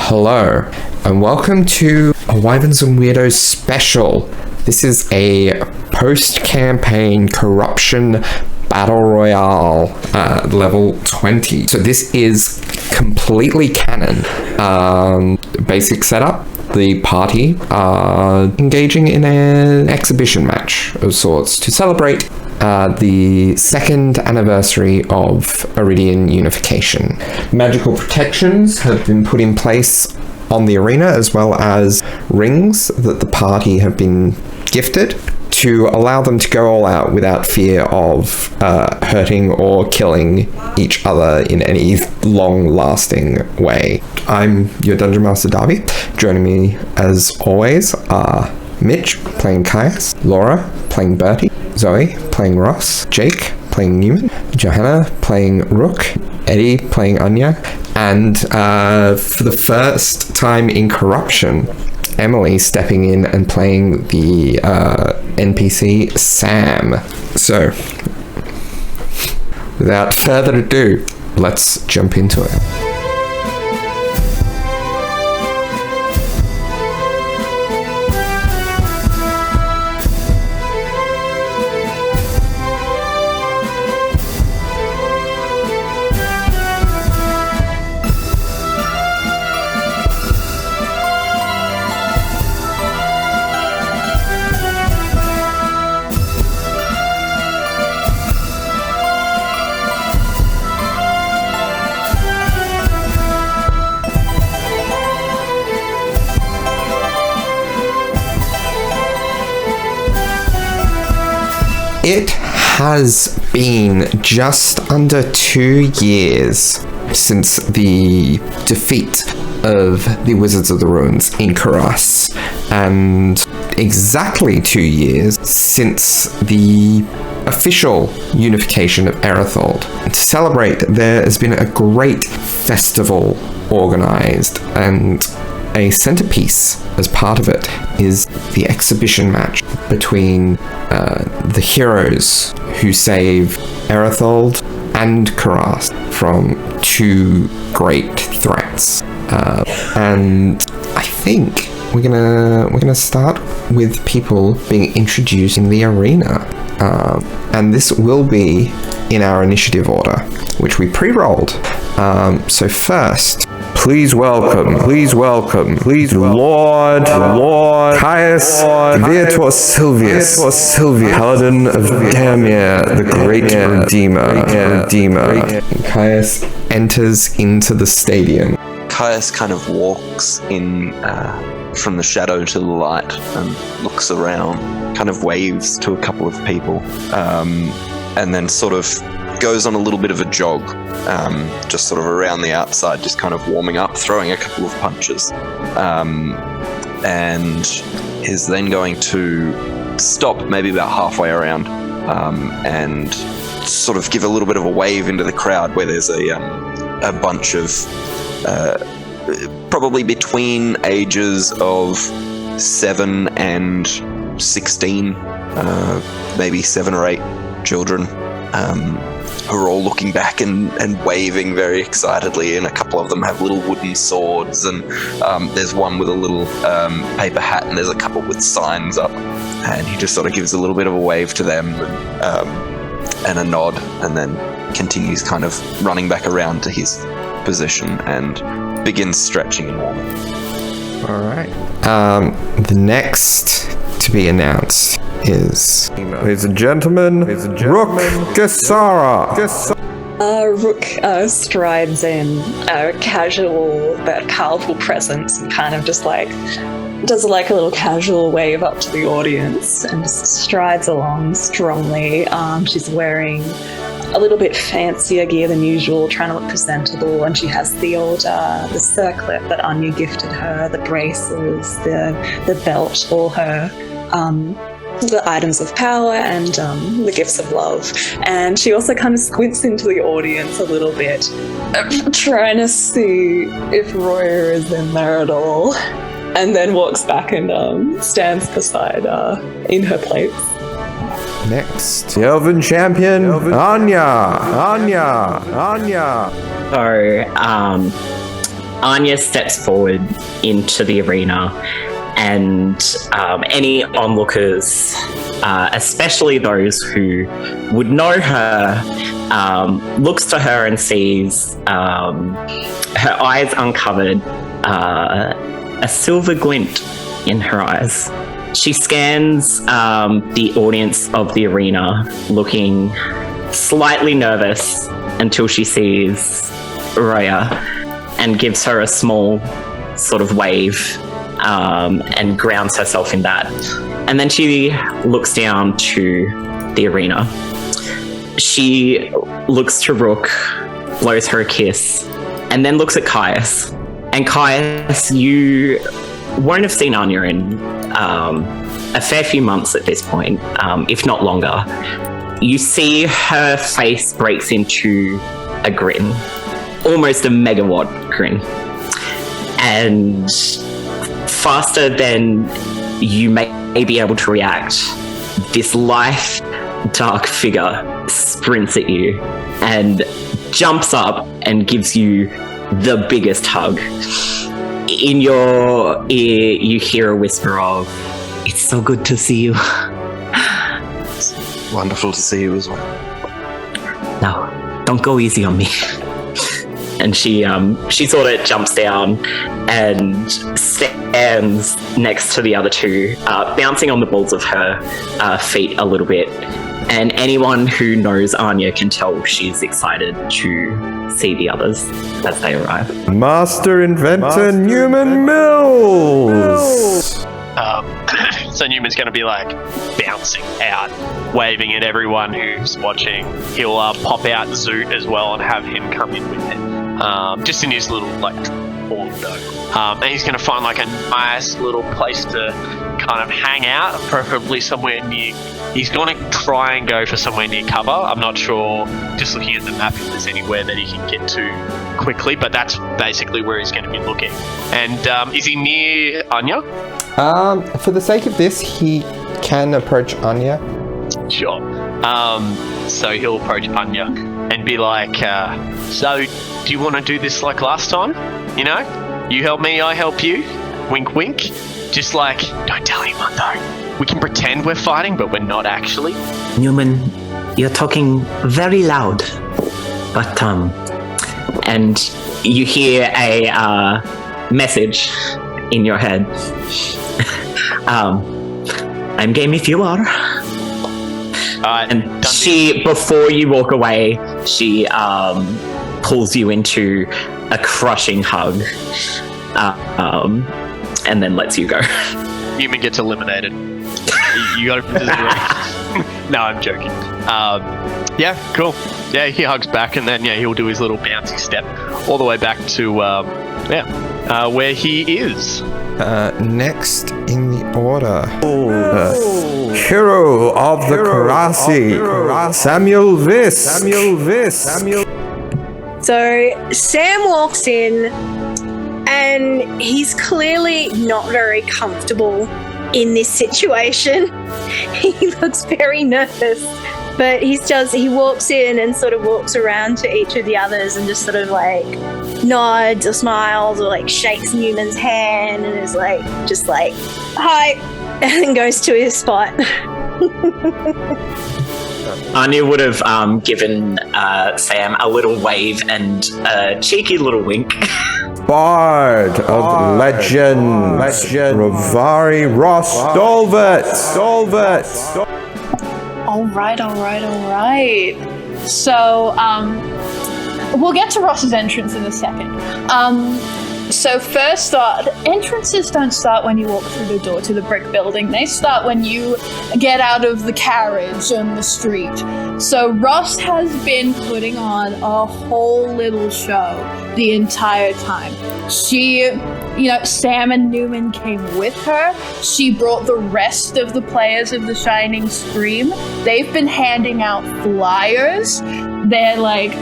Hello, and welcome to a Wyverns and Weirdos special. This is a post-campaign corruption battle royale level 20. So this is completely canon. Basic setup. The party are engaging in an exhibition match of sorts to celebrate the second anniversary of 𝗖𝗔𝗦𝗧 unification. Magical protections have been put in place on the arena, as well as rings that the party have been gifted to allow them to go all out without fear of hurting or killing each other in any long-lasting way. I'm your Dungeon Master Darby. Joining me, as always, are Mitch, playing Caius, Laura, playing Bertie, Zoe, playing Ross, Jake, playing Newman, Johanna, playing Rook, Eddie, playing Anya, and for the first time in Corruption, Emily stepping in and playing the NPC Sam. So, without further ado, let's jump into it. It has been just under 2 years since the defeat of the Wizards of the Ruins in Karas, and exactly 2 years since the official unification of Erethold. To celebrate, there has been a great festival organized, and a centerpiece as part of it is the exhibition match between the heroes who save Erethold and Karas from two great threats. And I think we're gonna start with people being introduced in the arena. And this will be in our initiative order, which we pre-rolled. So first, please welcome, Lord Caius 𝗖𝗔𝗦𝗧, Paladin of Damir, the Great Redeemer. Caius enters into the stadium. Caius kind of walks in from the shadow to the light and looks around, kind of waves to a couple of people, and then sort of goes on a little bit of a jog, just sort of around the outside, just kind of warming up, throwing a couple of punches, and is then going to stop maybe about halfway around, and sort of give a little bit of a wave into the crowd where there's a bunch of probably between ages of 7 and 16, maybe 7 or 8 children, who are all looking back and waving very excitedly, and a couple of them have little wooden swords, and there's one with a little paper hat, and there's a couple with signs up, and he just sort of gives a little bit of a wave to them, and a nod, and then continues kind of running back around to his position and begins stretching and warming. All right. The next to be announced is, ladies and gentlemen, Rook 𝗖𝗔𝗦𝗧. Rook strides in, a casual but powerful presence, and kind of just like does like a little casual wave up to the audience and just strides along strongly. She's wearing a little bit fancier gear than usual, trying to look presentable, and she has the old the circlet that Anya gifted her, the braces, the belt, all her the items of power and the gifts of love. And she also kind of squints into the audience a little bit, trying to see if Roya is in there at all, and then walks back and stands beside in her place. Next, the Elven Champion, Anya. So, Anya steps forward into the arena, and any onlookers, especially those who would know her, looks to her and sees her eyes uncovered, a silver glint in her eyes. She scans the audience of the arena, looking slightly nervous until she sees Roya and gives her a small sort of wave and grounds herself in that. And then she looks down to the arena. She looks to Rook, blows her a kiss, and then looks at Caius. And Caius, you won't have seen Anya in a fair few months at this point, if not longer. You see her face breaks into a grin, almost a megawatt grin. And faster than you may be able to react, this lithe, dark figure sprints at you and jumps up and gives you the biggest hug. In your ear, you hear a whisper of, "It's so good to see you." It's wonderful to see you as well. No, don't go easy on me. And she sort of jumps down and stands next to the other two, bouncing on the balls of her feet a little bit. And anyone who knows Anya can tell she's excited to see the others as they arrive. Master Inventor Newman Mills! So Newman's going to be like bouncing out, waving at everyone who's watching. He'll pop out Zoot as well and have him come in with him, just in his little like ordo. And he's going to find like a nice little place to kind of hang out, preferably somewhere near. He's going to try and go for somewhere near cover. I'm not sure, just looking at the map, if there's anywhere that he can get to quickly, but that's basically where he's going to be looking. And is he near Anya? For the sake of this, he can approach Anya. Sure. So he'll approach Anya and be like, so do you want to do this like last time? You know? You help me, I help you. Wink, wink. Just like, don't tell anyone though. We can pretend we're fighting, but we're not actually. Newman, you're talking very loud. But, and you hear a message in your head. I'm game if you are. And she, before you walk away, she pulls you into a crushing hug, and then lets you go. Newman gets eliminated. You got to. No, I'm joking. Yeah, cool. Yeah, he hugs back, and then he'll do his little bouncy step all the way back to where he is. Next in the order, hero of the Karasi, Samuel Viss. So Sam walks in, and he's clearly not very comfortable in this situation. He looks very nervous, but he walks in and sort of walks around to each of the others and just sort of like nods or smiles or like shakes Newman's hand and is like, just like, hi, and then goes to his spot. Anya would have given Sam a little wave and a cheeky little wink. Bard of legend, Ravari Ross Dolvet. All right. So, we'll get to Ross's entrance in a second. So first thought, entrances don't start when you walk through the door to the brick building. They start when you get out of the carriage on the street. So Ross has been putting on a whole little show the entire time. She, Sam and Newman came with her. She brought the rest of the players of the Shining Scream. They've been handing out flyers. They're like,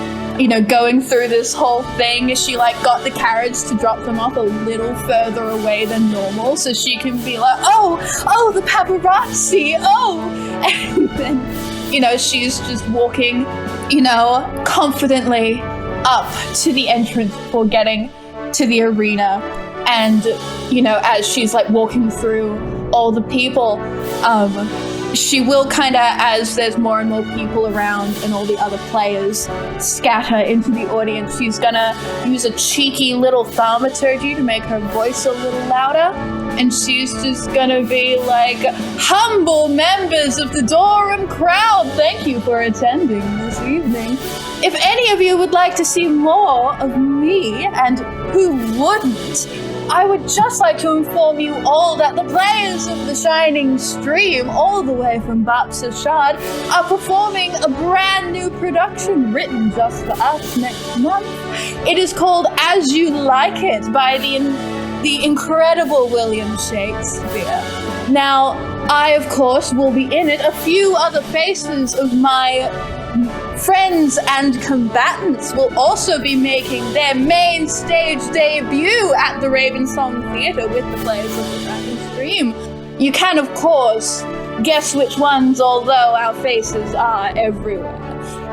going through this whole thing. She got the carriage to drop them off a little further away than normal so she can be like, oh, the paparazzi, and then, she's just walking, confidently up to the entrance before getting to the arena, and as she's like walking through all the people, she will kind of, as there's more and more people around and all the other players scatter into the audience, she's gonna use a cheeky little thaumaturgy to make her voice a little louder, and she's just gonna be like, humble members of the Durham crowd, thank you for attending this evening. If any of you would like to see more of me, and who wouldn't, I would just like to inform you all that the players of the Shining Stream, all the way from 𝗖𝗔𝗦𝗧, are performing a brand new production written just for us next month. It is called As You Like It by the incredible William Shakespeare. Now, I, of course, will be in it. A few other faces of my friends and combatants will also be making their main stage debut at the Ravensong Theatre with the players of the Shining Stream. You can, of course, guess which ones, although our faces are everywhere.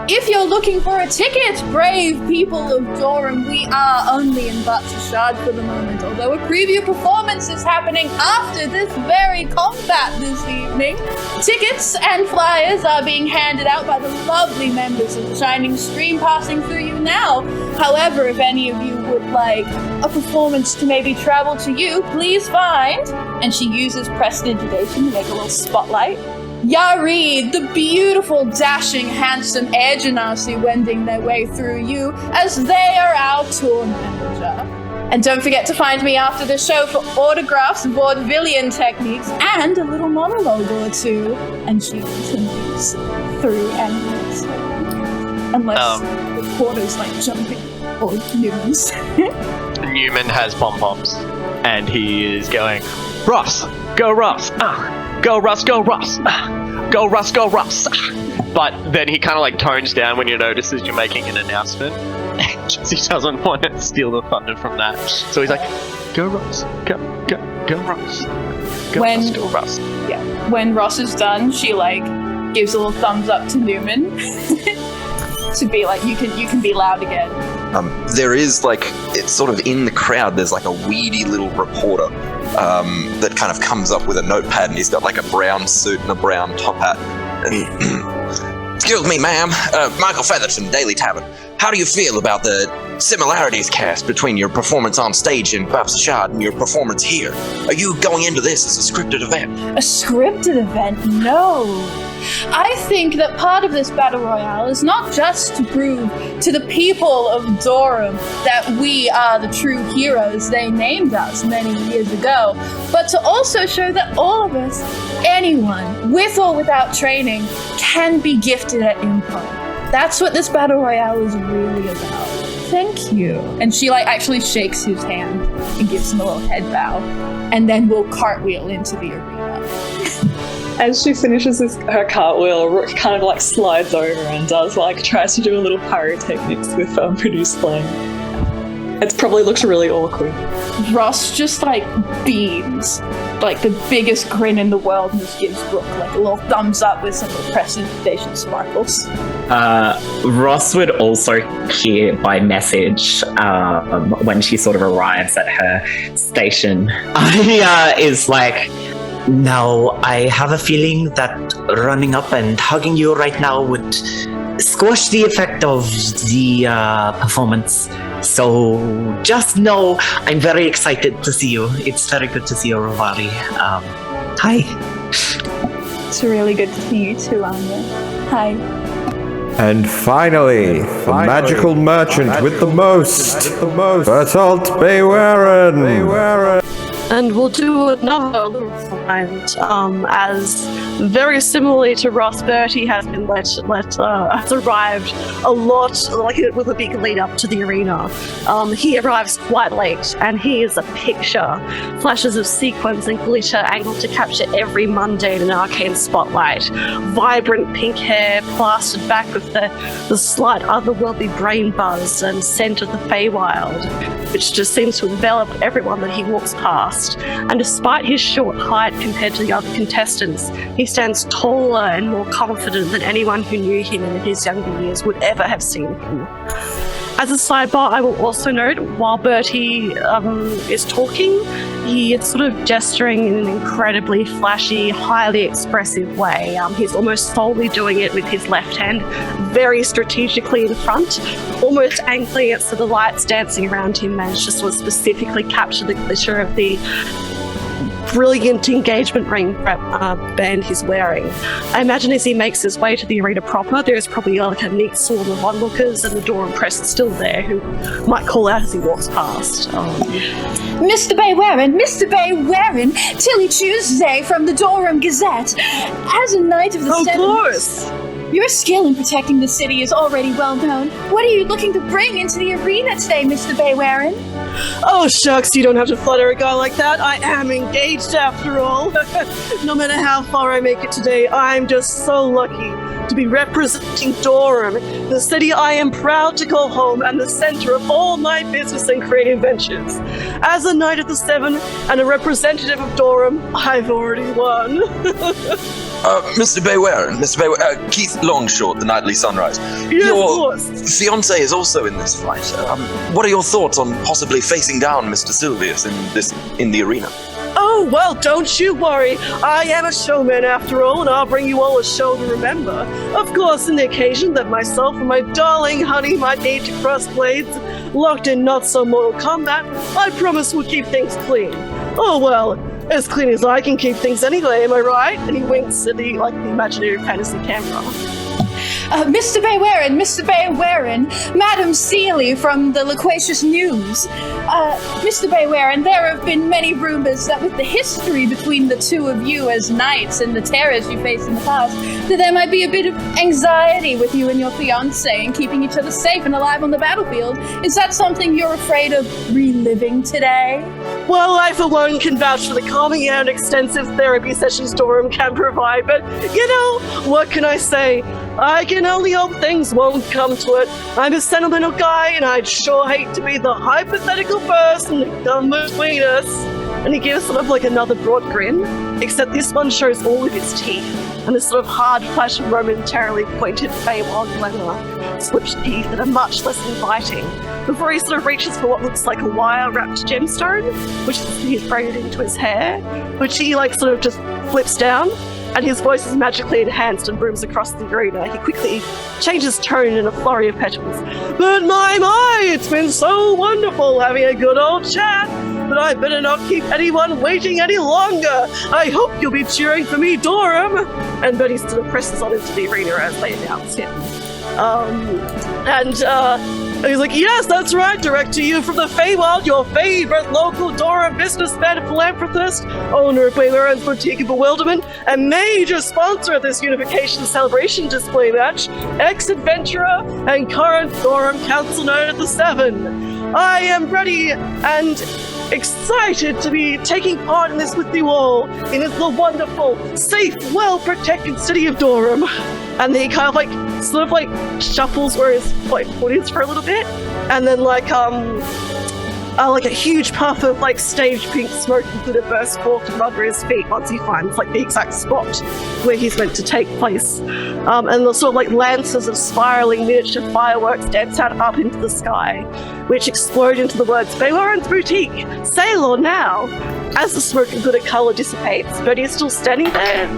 If you're looking for a ticket, brave people of Durham, we are only in 𝗖𝗔𝗦𝗧 for the moment, although a preview performance is happening after this very combat this evening. Tickets and flyers are being handed out by the lovely members of the Shining Stream passing through you now. However, if any of you would like a performance to maybe travel to you, please find, and she uses prestidigitation to make a little spotlight, Yareed, the beautiful, dashing, handsome 𝗖𝗔𝗦𝗧 wending their way through you, as they are our tour manager. And don't forget to find me after the show for autographs, vaudevillian techniques, and a little monologue or two. And she continues through and unless the quarter's like jumping or news. Newman has pom-poms, and he is going, Ross, go Ross, go Russ, go Russ, go Russ, go Russ. But then he kind of like tones down when he notices you're making an announcement. He doesn't want to steal the thunder from that. So he's like, go Russ, go Russ, go Russ, go Russ. Yeah. When Ross is done, she like gives a little thumbs up to Newman to be like, you can be loud again. There is like, it's sort of in the crowd, there's like a weedy little reporter that kind of comes up with a notepad, and he's got like a brown suit and a brown top hat. And, excuse me, ma'am, Michael Featherton, Daily Tavern. How do you feel about the similarities cast between your performance on stage in 𝗖𝗔𝗦𝗧 and your performance here? Are you going into this as a scripted event? A scripted event? No. I think that part of this battle royale is not just to prove to the people of Durham that we are the true heroes they named us many years ago, but to also show that all of us, anyone, with or without training, can be gifted at improv. That's what this battle royale is really about. Thank you. And she like actually shakes his hand and gives him a little head bow, and then we'll cartwheel into the arena. As she finishes her cartwheel, Rook kind of like slides over and tries to do a little pyrotechnics with produce flame. It probably looks really awkward. Ross just like beams, like the biggest grin in the world, and just gives Rook like a little thumbs up with some prestidigitation sparkles. Ross would also hear by message when she sort of arrives at her station. Is like, now, I have a feeling that running up and hugging you right now would squash the effect of the performance. So just know I'm very excited to see you. It's very good to see you, Rovari. Hi. It's really good to see you too, Anya. Hi. And finally, the magical merchant with the most, Bertolt Baywerin. And we'll do another little find, as very similarly to Ross, Bertie has been has arrived a lot, like with a big lead up to the arena. He arrives quite late, and he is a picture. Flashes of sequins and glitter angled to capture every mundane and arcane spotlight. Vibrant pink hair plastered back with the slight otherworldly brain buzz and scent of the Feywild, which just seems to envelop everyone that he walks past. And despite his short height compared to the other contestants, he stands taller and more confident than anyone who knew him in his younger years would ever have seen him. As a sidebar, I will also note, while Bertie is talking, he is sort of gesturing in an incredibly flashy, highly expressive way. He's almost solely doing it with his left hand, very strategically in front, almost angling it so the lights dancing around him manage to sort of specifically capture the glitter of the brilliant engagement ring band he's wearing. I imagine as he makes his way to the arena proper, there's probably like a neat swarm of onlookers, and the Durham press is still there who might call out as he walks past. Mr. Wyvern, Tilly Tuesday from the Durham Gazette. As a knight of the Of Seven... course! Your skill in protecting the city is already well known. What are you looking to bring into the arena today, Mr. Wyvern? Oh, shucks, you don't have to flutter a guy like that. I am engaged after all. No matter how far I make it today, I'm just so lucky to be representing Durham, the city I am proud to call home and the center of all my business and creative ventures. As a Knight of the Seven and a representative of Durham, I've already won. Mr. Wyvern, Keith Longshort, the Nightly Sunrise. Yes, Your of course. fiance is also in this fight. What are your thoughts on possibly facing down Mr. Silvius in the arena? Oh, well, don't you worry. I am a showman after all, and I'll bring you all a show to remember. Of course, on the occasion that myself and my darling honey might need to cross blades, locked in not-so-mortal combat, I promise we'll keep things clean. Oh, well, as clean as I can keep things anyway, am I right? And he winks at the imaginary fantasy camera. Mr. Wyvern, Madam Seeley from the Loquacious News. Mr. Wyvern, there have been many rumors that with the history between the two of you as knights and the terrors you faced in the past, that there might be a bit of anxiety with you and your fiancé in keeping each other safe and alive on the battlefield. Is that something you're afraid of reliving today? Well, I for one can vouch for the calming and extensive therapy sessions Durham can provide, but, you know, what can I say? I can only hope things won't come to it. I'm a sentimental guy, and I'd sure hate to be the hypothetical person to come between us. And he gives sort of like another broad grin, except this one shows all of his teeth, and this sort of hard flash of momentarily pointed Feywild glamour, slipped teeth that are much less inviting, before he sort of reaches for what looks like a wire-wrapped gemstone, which he's braided into his hair, which he like sort of just flips down, and his voice is magically enhanced and booms across the arena. He quickly changes tone in a flurry of petals. But my, it's been so wonderful having a good old chat, but I better not keep anyone waiting any longer. I hope you'll be cheering for me, Durham. And Bertie sort of presses on into the arena as they announce him. And he's like, yes, that's right, direct to you from the Feywild, your favorite local Durham businessman and philanthropist, owner of Wyverns Boutique and Bewilderment, and major sponsor of this Unification Celebration display match, ex-adventurer and current Durham Council Knight of the Seven. I am ready and excited to be taking part in this with you all in the wonderful, safe, well-protected city of Durham. And then he kind of like, sort of like shuffles where his like foot is for a little bit, and then like a huge puff of like stage pink smoke and glitter bursts forth from under his feet once he finds like the exact spot where he's meant to take place. And the sort of like lances of spiraling miniature fireworks dance out up into the sky, which explode into the words Wyverns Boutique, Sailor now. As the smoke and glitter colour dissipates, Bertie is still standing there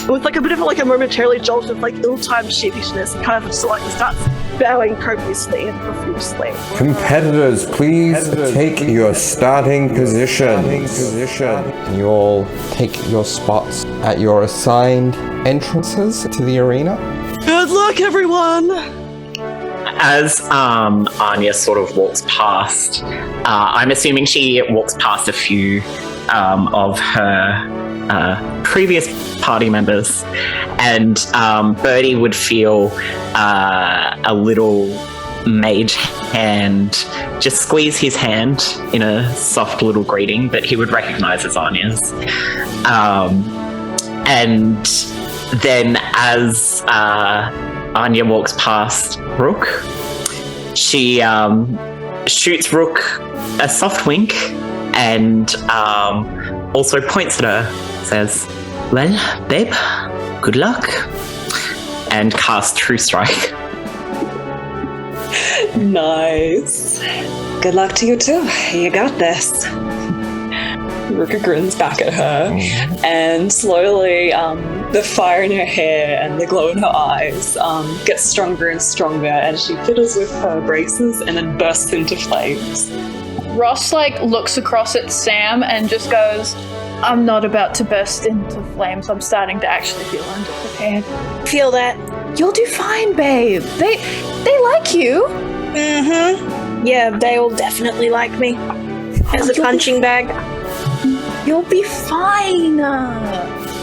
with like a bit of like a momentarily jolt of like ill-timed sheepishness, and kind of just like starts bowing copiously and profusely. Competitors, please take your starting positions. You all take your spots at your assigned entrances to the arena. Good luck, everyone! As Anya sort of walks past, I'm assuming she walks past a few of her previous party members, and Bertie would feel a little mage hand just squeeze his hand in a soft little greeting that he would recognize as Anya's. And then as Anya walks past Rook, she shoots Rook a soft wink and also points at her, says, "Well, babe, good luck," and casts True Strike. Nice. Good luck to you too. You got this. Ruka grins back at her, and slowly the fire in her hair and the glow in her eyes gets stronger and stronger as she fiddles with her braces and then bursts into flames. Ross looks across at Sam and just goes, I'm not about to burst into flames. I'm starting to actually feel underprepared. Feel that? You'll do fine, babe. They like you. Mm-hmm. Yeah, they will definitely like me. As a punching bag. You'll be fine.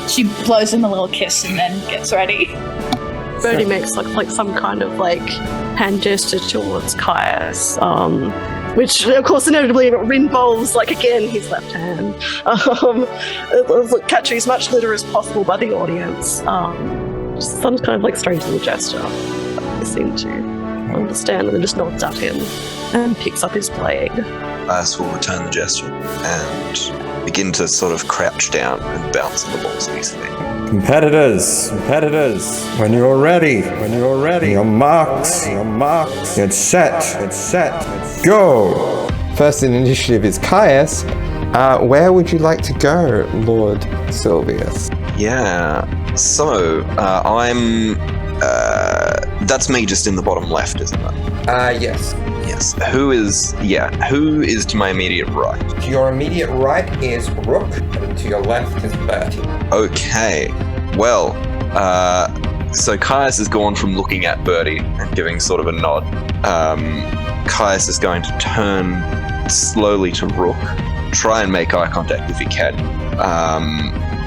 She blows him a little kiss and then gets ready. Birdie makes like some kind of hand gesture towards Caius, which of course inevitably involves again his left hand. Catching as much litter as possible by the audience. Just some kind of strange little gesture. They seem to understand, and then just nods at him and picks up his blade. Caius will return the gesture and begin to sort of crouch down and bounce the balls easily. Competitors, when you're ready, your marks, get set, go! First in initiative is Caius. Where would you like to go, Lord Sylvius? Yeah, so I'm... that's me just in the bottom left, isn't it? Yes. Yes. Who is to my immediate right? To your immediate right is Rook, and to your left is Bertie. Okay. Well, so Caius has gone from looking at Bertie and giving sort of a nod. Caius is going to turn slowly to Rook, try and make eye contact if he can.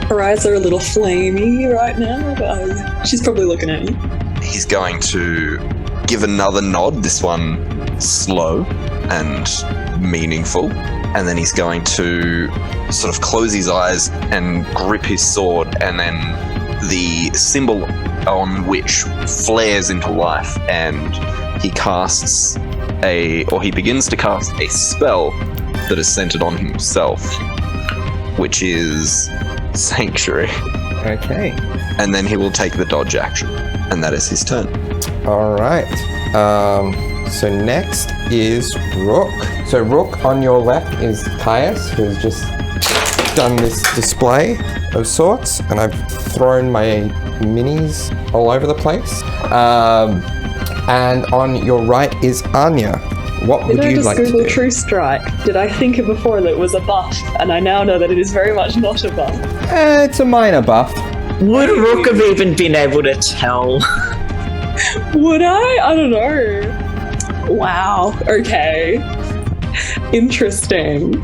Her eyes are a little flamey right now, but she's probably looking at you. He's going to give another nod, this one slow and meaningful, and then he's going to sort of close his eyes and grip his sword, and then the symbol on which flares into life, and he begins to cast a spell that is centered on himself, which is Sanctuary. Okay. And then he will take the dodge action, and that is his turn. All right. So next is Rook. So Rook, on your left is Caius, who has just done this display of sorts, and I've thrown my minis all over the place. And on your right is Anya. What would you like to do? Did I just Google True Strike? Did I think before that it was a buff? And I now know that it is very much not a buff. It's a minor buff. Would Rook have even been able to tell? Would I? I don't know. Wow. Okay. Interesting.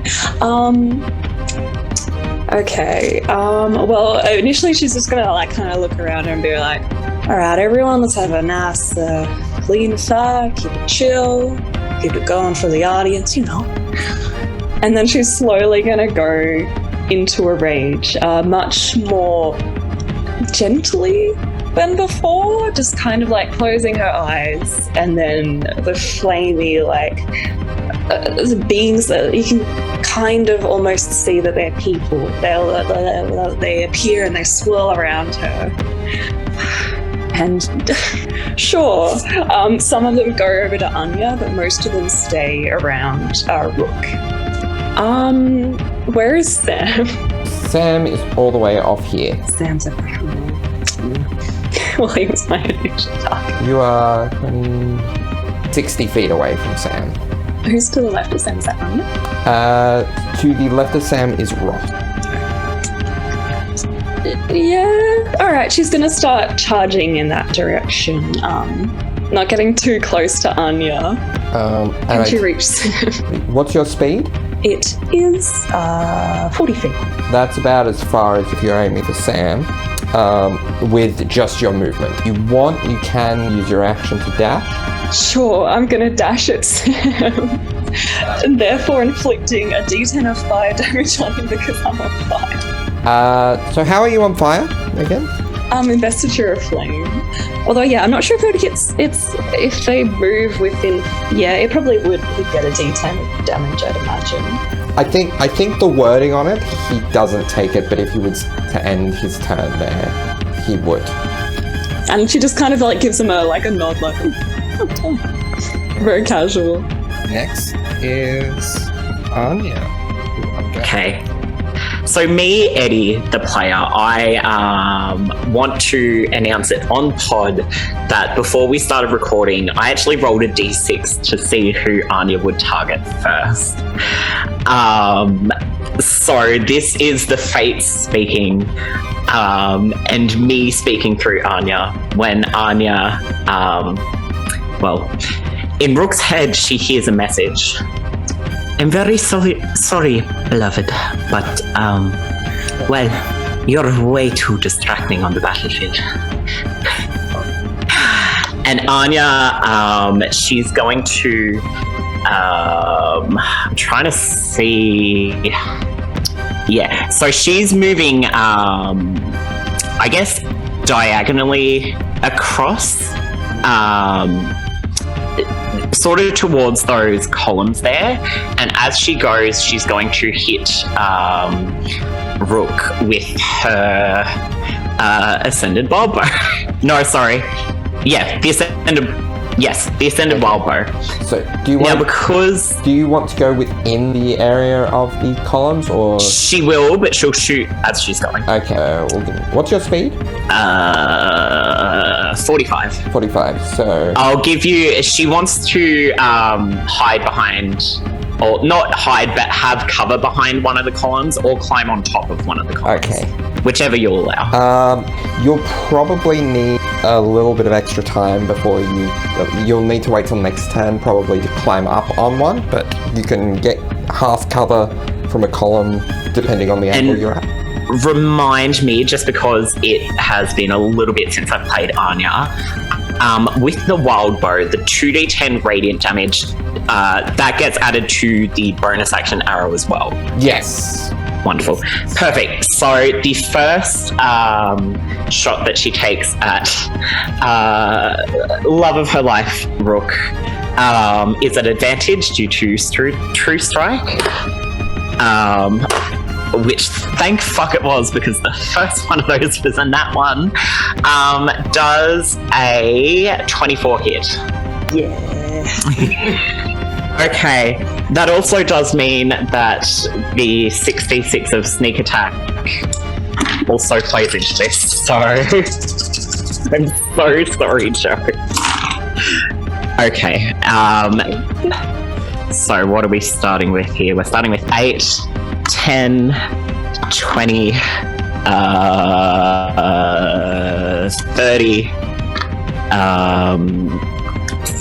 Okay. Well, initially she's just gonna kind of look around her and be like, all right, everyone, let's have a nice clean fire, keep it chill, keep it going for the audience, And then she's slowly gonna go into a rage, much more gently than before, just kind of closing her eyes, and then the flamey beings that you can kind of almost see that they're people. They appear and they swirl around her. And sure, some of them go over to Anya, but most of them stay around Rook. Where is Sam? Sam is all the way off here. Sam's over here. Well, he was my initial target. You are 60 feet away from Sam. Who's to the left of Sam? Is that Anya? To the left of Sam is Rock. Yeah. All right. She's gonna start charging in that direction. Not getting too close to Anya. And she reaches. What's your speed? It is 40 feet. That's about as far as if you're aiming for Sam. With just your movement. You can use your action to dash. Sure, I'm gonna dash at Sam. And therefore inflicting a d10 of fire damage on him because I'm on fire. So how are you on fire again? Investiture of flame. Although, I'm not sure if it would get if they move within. Yeah, it probably would get a d10 of damage, I'd imagine. I think the wording on it, he doesn't take it, but if he was to end his turn there, he would. And she just kind of gives him a nod, Very casual. Next is Anya. Okay. So me, Eddie, the player, I want to announce it on pod that before we started recording, I actually rolled a d6 to see who Anya would target first. So this is the fates speaking, and me speaking through Anya. When Anya, in Rook's head, she hears a message. I'm very sorry, beloved, but, you're way too distracting on the battlefield. And Anya, she's going to, I'm trying to see, yeah, so she's moving, I guess, diagonally across, sort of towards those columns there, and as she goes, she's going to hit Rook with her ascended wild bow. No, sorry. Yeah, the ascended wild bow. So do you want to go within the area of the columns, or she will, but she'll shoot as she's going. Okay. What's your speed? 45. 45. So I'll give you. She wants to hide behind, or not hide, but have cover behind one of the columns, or climb on top of one of the columns. Okay. Whichever you'll allow. You'll probably need a little bit of extra time before you'll need to wait till next turn probably to climb up on one, but you can get half cover from a column depending on the angle you're at. Remind me, just because it has been a little bit since I've played Anya, with the wild bow, the 2d10 radiant damage, that gets added to the bonus action arrow as well. Yes. Wonderful. Perfect. So the first shot that she takes at love of her life, Rook, is at advantage due to True Strike. Which thank fuck it was, because the first one of those was a nat one, does a 24 hit. Yeah. Okay, that also does mean that the 6d6 of sneak attack also plays into this, so I'm so sorry, Joe. Okay, so what are we starting with here? We're starting with 8, 10, 20, 30,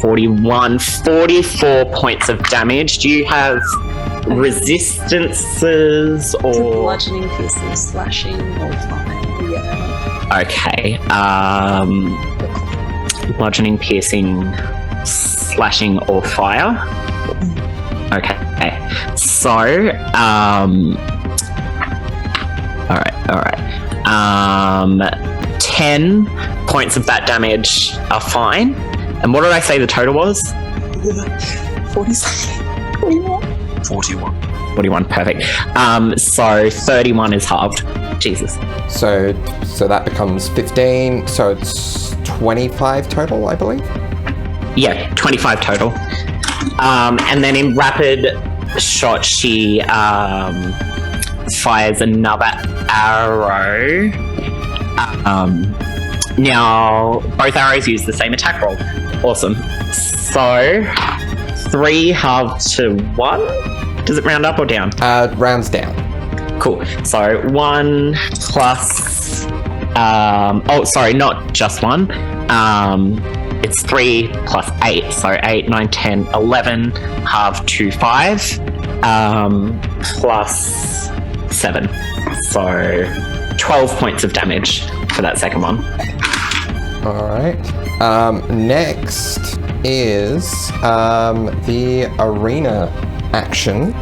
41, 44 points of damage. Do you have resistances or bludgeoning, piercing, slashing, or fire? Yeah. Okay. Bludgeoning, piercing, slashing, or fire. Okay. So, all right. 10 points of that damage are fine. And what did I say the total was? 41, perfect. So 31 is halved. Jesus. So that becomes 15, so it's 25 total, I believe? Yeah, 25 total. And then in rapid shot, she fires another arrow. Now, both arrows use the same attack roll. Awesome. So, 3 halved to 1? Does it round up or down? Rounds down. Cool. So, 1 plus... not just 1. It's 3 plus 8. So, 8, 9, 10, 11, halved to 5. Plus 7. So, 12 points of damage for that second one. Alright. Next is the arena action.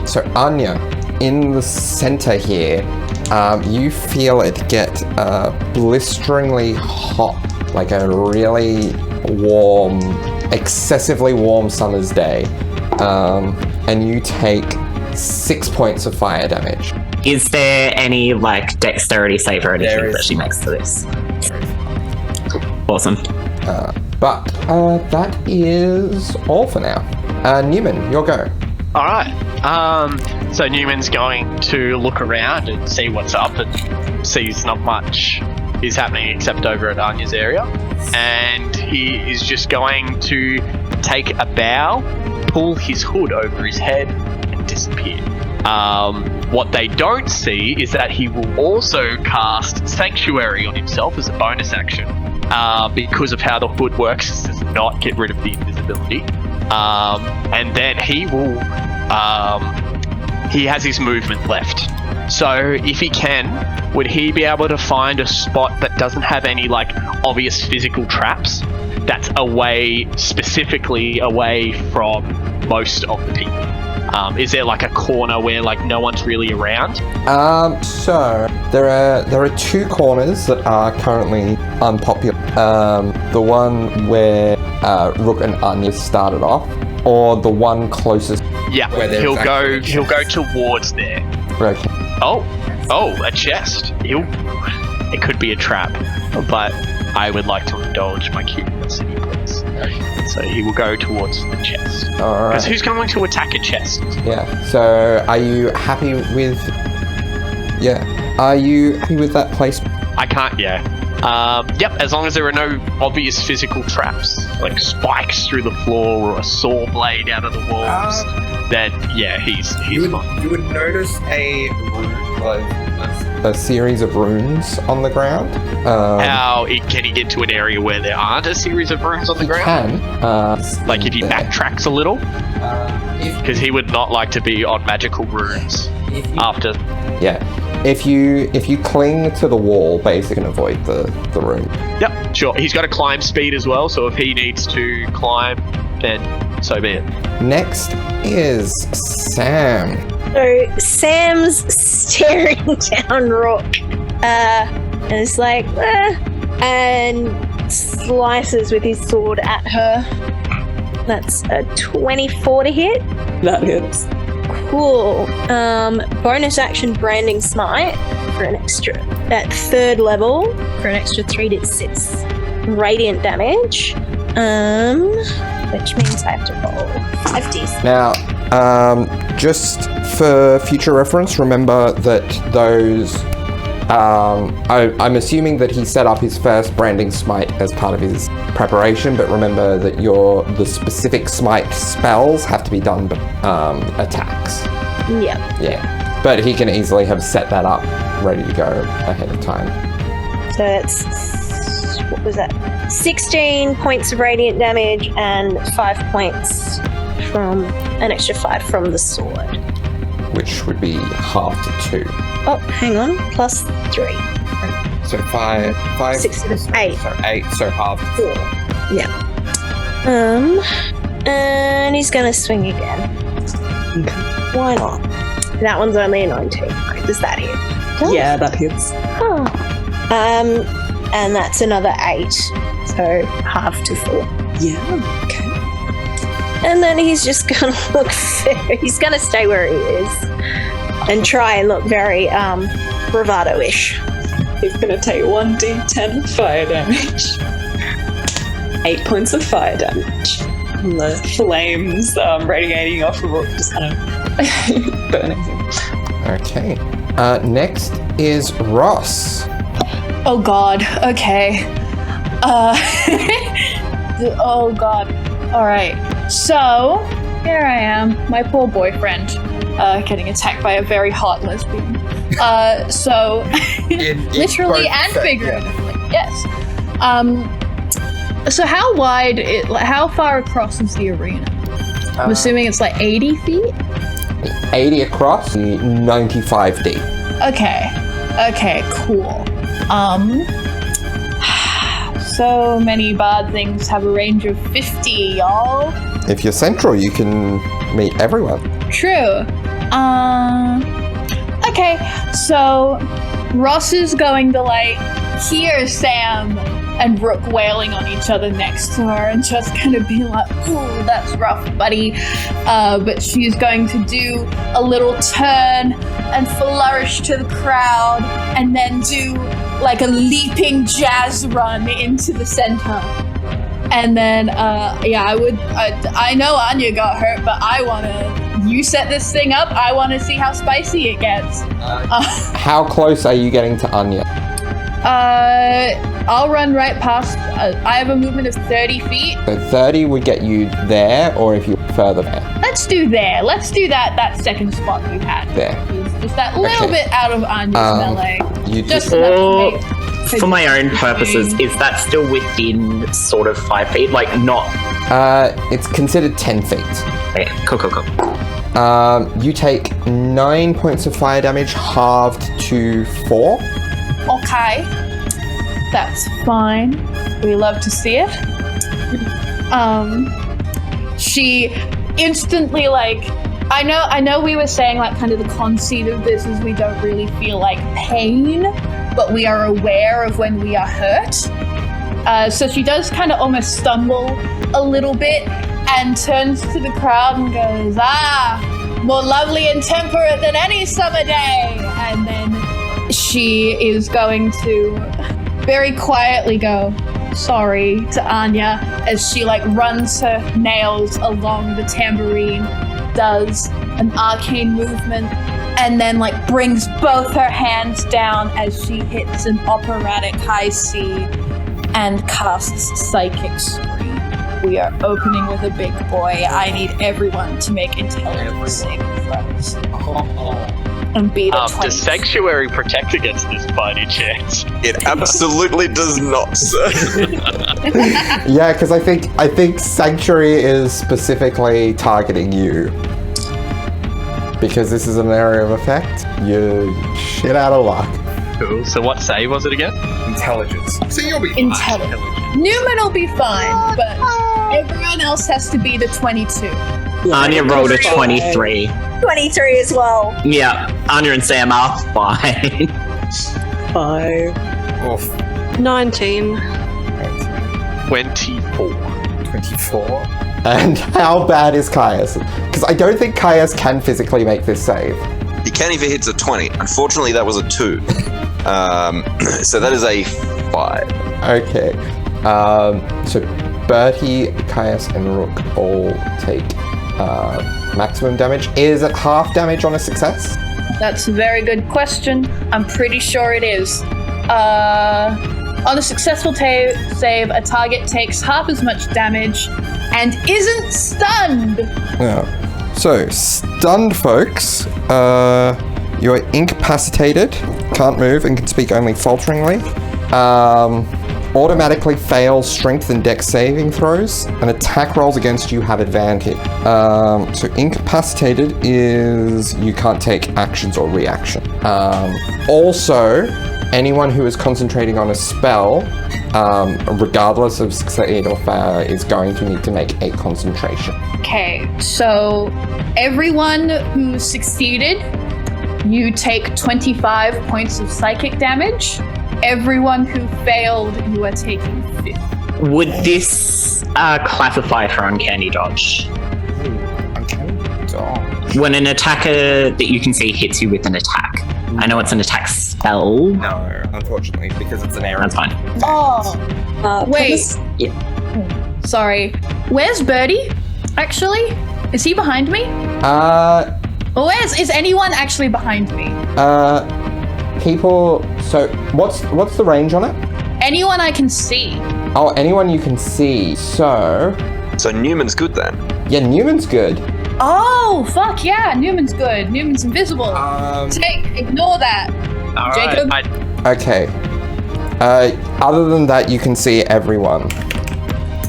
So Anya, in the center here, you feel it get blisteringly hot, like a really warm, excessively warm summer's day. And you take 6 points of fire damage. Is there any dexterity save or anything that she makes to this? Awesome. But that is all for now. Newman, your go. Alright. So Newman's going to look around and see what's up and sees not much is happening except over at Anya's area. And he is just going to take a bow, pull his hood over his head, and disappear. What they don't see is that he will also cast Sanctuary on himself as a bonus action. Because of how the hood works, it does not get rid of the invisibility. And then he will... he has his movement left. So if he can, would he be able to find a spot that doesn't have any like obvious physical traps, that's specifically away from most of the people? Is there like a corner where like no one's really around? So there are two corners that are currently unpopular. The one where Rook and Anya started off, or the one closest. Yeah, he'll go towards there. Okay. Oh, a chest. It could be a trap, but I would like to indulge my curiosity, please. So he will go towards the chest. Alright. Because who's going to attack a chest? Yeah. So are you happy with? Yeah. Are you happy with that place? I can't. Yeah. Yep. As long as there are no obvious physical traps, like spikes through the floor or a saw blade out of the walls, then yeah, he's fine. You would notice a series of runes on the ground. Can he get to an area where there aren't a series of runes on the ground? Can. Like if he backtracks a little? Because he would not like to be on magical runes after... Yeah. If you cling to the wall, basically, you can avoid the room. Yep, sure. He's got a climb speed as well, so if he needs to climb, then so be it. Next is Sam. So Sam's staring down Rook, and it's like, and slices with his sword at her. That's a 24 to hit. That hits. Cool. Bonus action branding smite for an extra at 3rd level for an extra 3d6 radiant damage. Which means I have to roll 5d6. Now, just for future reference, remember that those. I'm assuming that he set up his first branding smite as part of his preparation, but remember that the specific smite spells have to be done attacks. Yeah. Yeah. But he can easily have set that up ready to go ahead of time. So it's, what was that? 16 points of radiant damage and 5 points from an extra 5 from the sword. Which would be half to 2. Oh, hang on. Plus 3. So 5, 6, 8. So 8, so half. 4. Yeah. And he's gonna swing again. Why not? That one's only a 19. Does that hit? Yeah, that hits. Oh. And that's another 8. So half to 4. Yeah, okay. And then he's just gonna look he's gonna stay where he is and try and look very bravado-ish. He's gonna take 1d10 fire damage. 8 points of fire damage. And the flames radiating off the rook just kind of burning him. Okay. Next is Ross. Oh god, okay. Oh god. Alright. So, here I am, my poor boyfriend, getting attacked by a very hot lesbian. Literally and figuratively, yes. So how far across is the arena? I'm assuming it's like 80 feet? 80 across, 95 deep. Okay, cool. So many bad things have a range of 50, y'all. If you're central, you can meet everyone. True. Okay, so Ross is going to hear Sam and Rook wailing on each other next to her and just gonna be like, ooh, that's rough, buddy. But she's going to do a little turn and flourish to the crowd and then do a leaping jazz run into the center. And then, I know Anya got hurt, but you set this thing up. I want to see how spicy it gets. How close are you getting to Anya? I'll run right past. I have a movement of 30 feet. So 30 would get you there, or if you're further there. Let's do there. Let's do that second spot you had. There. Just that little bit out of Anya's melee. You Just just... enough to make... For my own purposes, is that still within sort of 5 feet? Like, not... it's considered 10 feet. Okay, cool. You take 9 points of fire damage, halved to 4. Okay. That's fine. We love to see it. She instantly, like, I know we were saying, like, kind of the conceit of this is we don't really feel like pain, but we are aware of when we are hurt. So she does kind of almost stumble a little bit and turns to the crowd and goes, more lovely and temperate than any summer day. And then she is going to very quietly go, sorry, to Anya as she like runs her nails along the tambourine, does an arcane movement, and then like brings both her hands down as she hits an operatic high C and casts Psychic Scream. We are opening with a big boy. I need everyone to make intelligence saving throws. And beat a 20. Does Sanctuary protect against this by any chance? It absolutely does not, sir. Yeah, because I think Sanctuary is specifically targeting you. Because this is an area of effect. You're shit out of luck. Cool. So what save was it again? Intelligence. So you'll be Intelligence. Newman will be fine, but everyone else has to be the 22. Anya rolled a 23. 23 as well. Yeah, Anya and Sam are fine. 5. Oof. 19. 24. 24. And how bad is Caius? Because I don't think Caius can physically make this save. He can if he hits a 20. Unfortunately, that was a 2. So that is a 5. Okay. So Bertie, Caius, and Rook all take maximum damage. Is it half damage on a success? That's a very good question. I'm pretty sure it is. On a successful save, a target takes half as much damage and isn't stunned. Yeah. So, stunned folks, you are incapacitated, can't move, and can speak only falteringly. Automatically fail strength and dex saving throws, and attack rolls against you have advantage. So incapacitated is you can't take actions or reaction. Also, anyone who is concentrating on a spell, regardless of succeed or fail, is going to need to make a concentration. Okay, so everyone who succeeded, you take 25 points of psychic damage. Everyone who failed, you are taking 50. Would this classify for uncanny dodge? Uncanny dodge. When an attacker that you can see hits you with an attack. I know it's an attack spell. No, unfortunately, because it's an area. That's fine. Oh, wait. Sorry. Where's Birdie, actually? Is he behind me? Is anyone actually behind me? People, so what's the range on it? Anyone I can see. Oh, anyone you can see. So Newman's good then. Yeah, Newman's good. Oh, fuck yeah, Newman's good. Newman's invisible. Ignore that. All Jacob? right. Okay. Other than that, you can see everyone.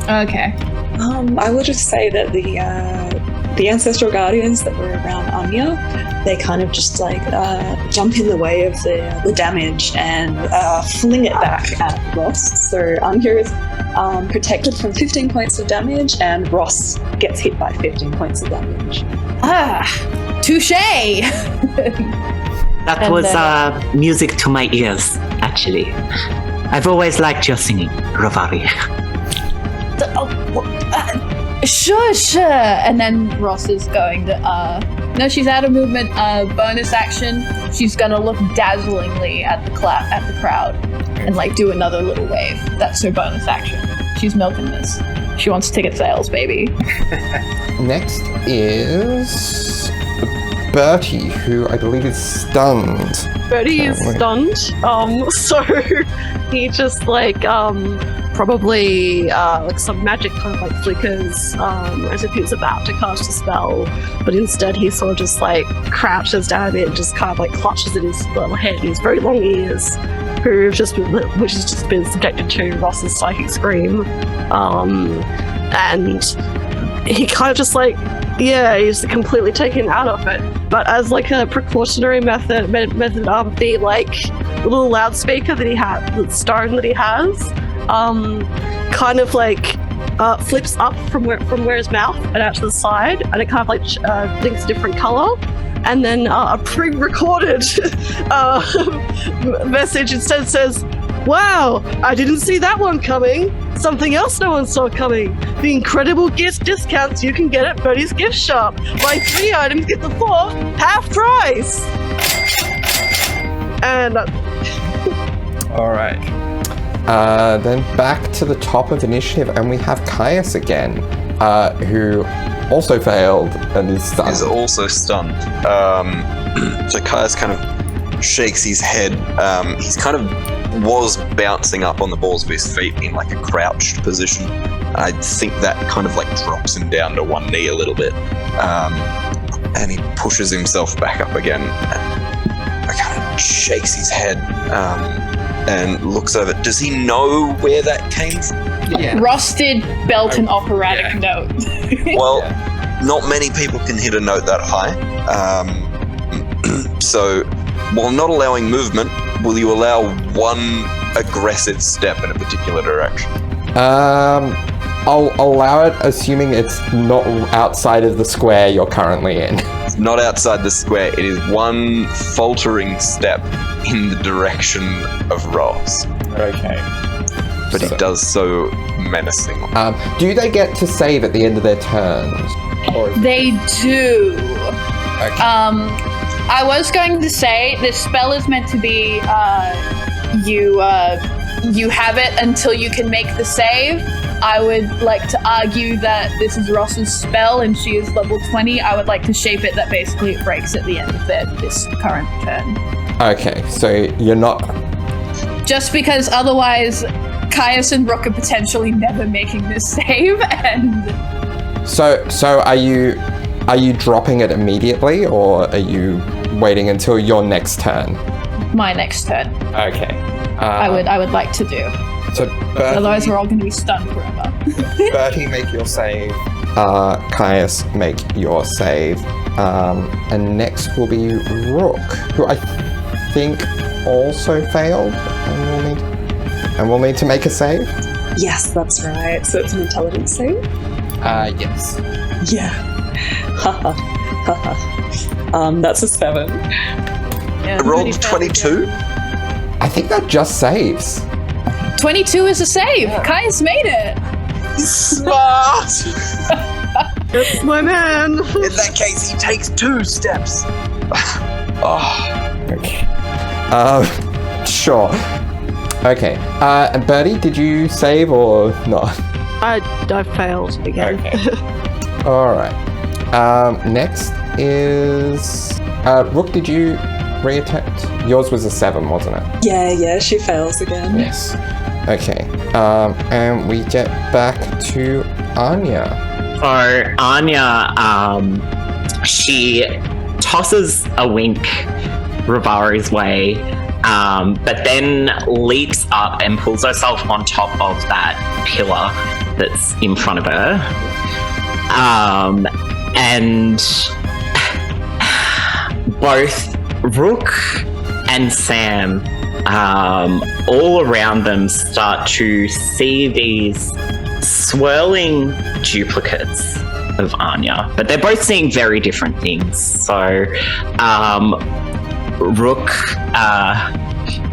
Okay. I would just say that the ancestral guardians that were around Anya, they kind of just like jump in the way of the damage and fling it back at Ross. So Anya is protected from 15 points of damage, and Ross gets hit by 15 points of damage. Touche! That was music to my ears, actually. I've always liked your singing, Rovari. Sure. And then Ross is going to, no, she's out of movement, bonus action. She's gonna look dazzlingly at the crowd and like do another little wave. That's her bonus action. She's milking this. She wants ticket sales, baby. Next is Bertie, who I believe is stunned. Bertie is stunned. So he just probably some magic kind of flickers as if he was about to cast a spell, but instead he sort of just crouches down a bit and just kind of clutches at his little head, his very long ears, which has just been subjected to Ross's psychic scream, and he kind of just he's completely taken out of it. But as a precautionary method, the little loudspeaker that he has, the stone that he has, kind of flips up from where his mouth and out to the side, and it kind of thinks a different color, and then a pre-recorded message instead says, "Wow, I didn't see that one coming. Something else no one saw coming. The incredible gift discounts you can get at Bertie's gift shop. Buy 3 items, get the 4th half price." And All right. Then back to the top of initiative, and we have Caius again, who also failed and is stunned. Is also stunned. So Caius kind of shakes his head. He's kind of was bouncing up on the balls of his feet in a crouched position. I think that kind of drops him down to one knee a little bit. And he pushes himself back up again and kind of shakes his head. And looks over. Does he know where that came from? Yeah. Ross did belt an operatic note. Well, not many people can hit a note that high. So, while not allowing movement, will you allow one aggressive step in a particular direction? I'll allow it, assuming it's not outside of the square you're currently in. It's not outside the square. It is one faltering step in the direction of Ross. Okay. But he does so menacingly. Do they get to save at the end of their turns? Or is They do. Okay. I was going to say this spell is meant to be you have it until you can make the save. I would like to argue that this is Ross's spell and she is level 20. I would like to shape it that basically it breaks at the end of this current turn. Okay, so you're not... Just because otherwise Caius and Rook are potentially never making this save, and... So are you dropping it immediately, or are you waiting until your next turn? My next turn. Okay. I would like to do. So Otherwise we're all going to be stunned forever. Bertie, make your save. Caius, make your save. And next will be Rook, who I think also failed, and we'll need to make a save. Yes, that's right. So it's an intelligence save? Yes. Yeah. Haha. Haha. That's a 7. yeah, I rolled 30 22. I think that just saves. 22 is a save. Caius made it. Smart! It's my man. In that case, he takes 2 steps. Okay. Sure. Okay. And Bertie, did you save or not? I failed again. Okay. All right. Next is Rook. Did you reattempt? Yours was a 7, wasn't it? Yeah, she fails again. Yes. Okay. And we get back to Anya. So Anya, she tosses a wink Rivaro's way, but then leaps up and pulls herself on top of that pillar that's in front of her. And both Rook and Sam, all around them, start to see these swirling duplicates of Anya, but they're both seeing very different things. So Rook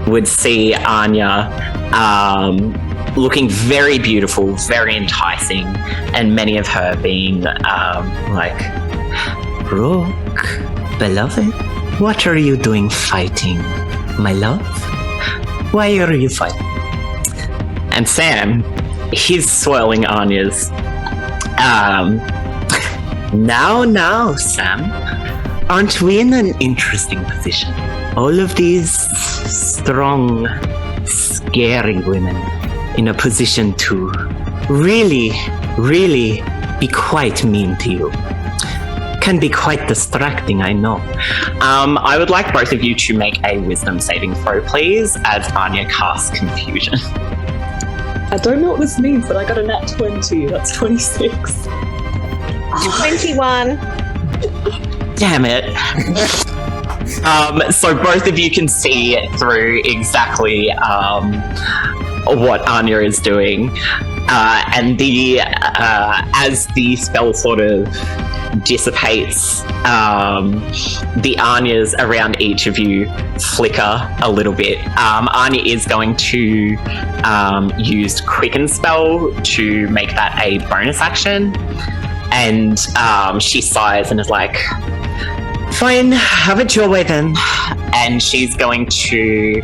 would see Anya looking very beautiful, very enticing, and many of her being like, Rook, beloved, what are you doing fighting, my love? Why are you fighting? And Sam He's swirling Anya's. Now, Sam. Aren't we in an interesting position? All of these strong, scary women in a position to really, really be quite mean to you. Can be quite distracting, I know. I would like both of you to make a wisdom saving throw, please, as Anya casts confusion. I don't know what this means, but I got a nat 20. That's 26. 21. Damn it. So both of you can see through exactly what Anya is doing. And as the spell sort of dissipates, the Anyas around each of you flicker a little bit. Anya is going to use Quicken Spell to make that a bonus action. And she sighs and is like, fine, have it your way then. And she's going to...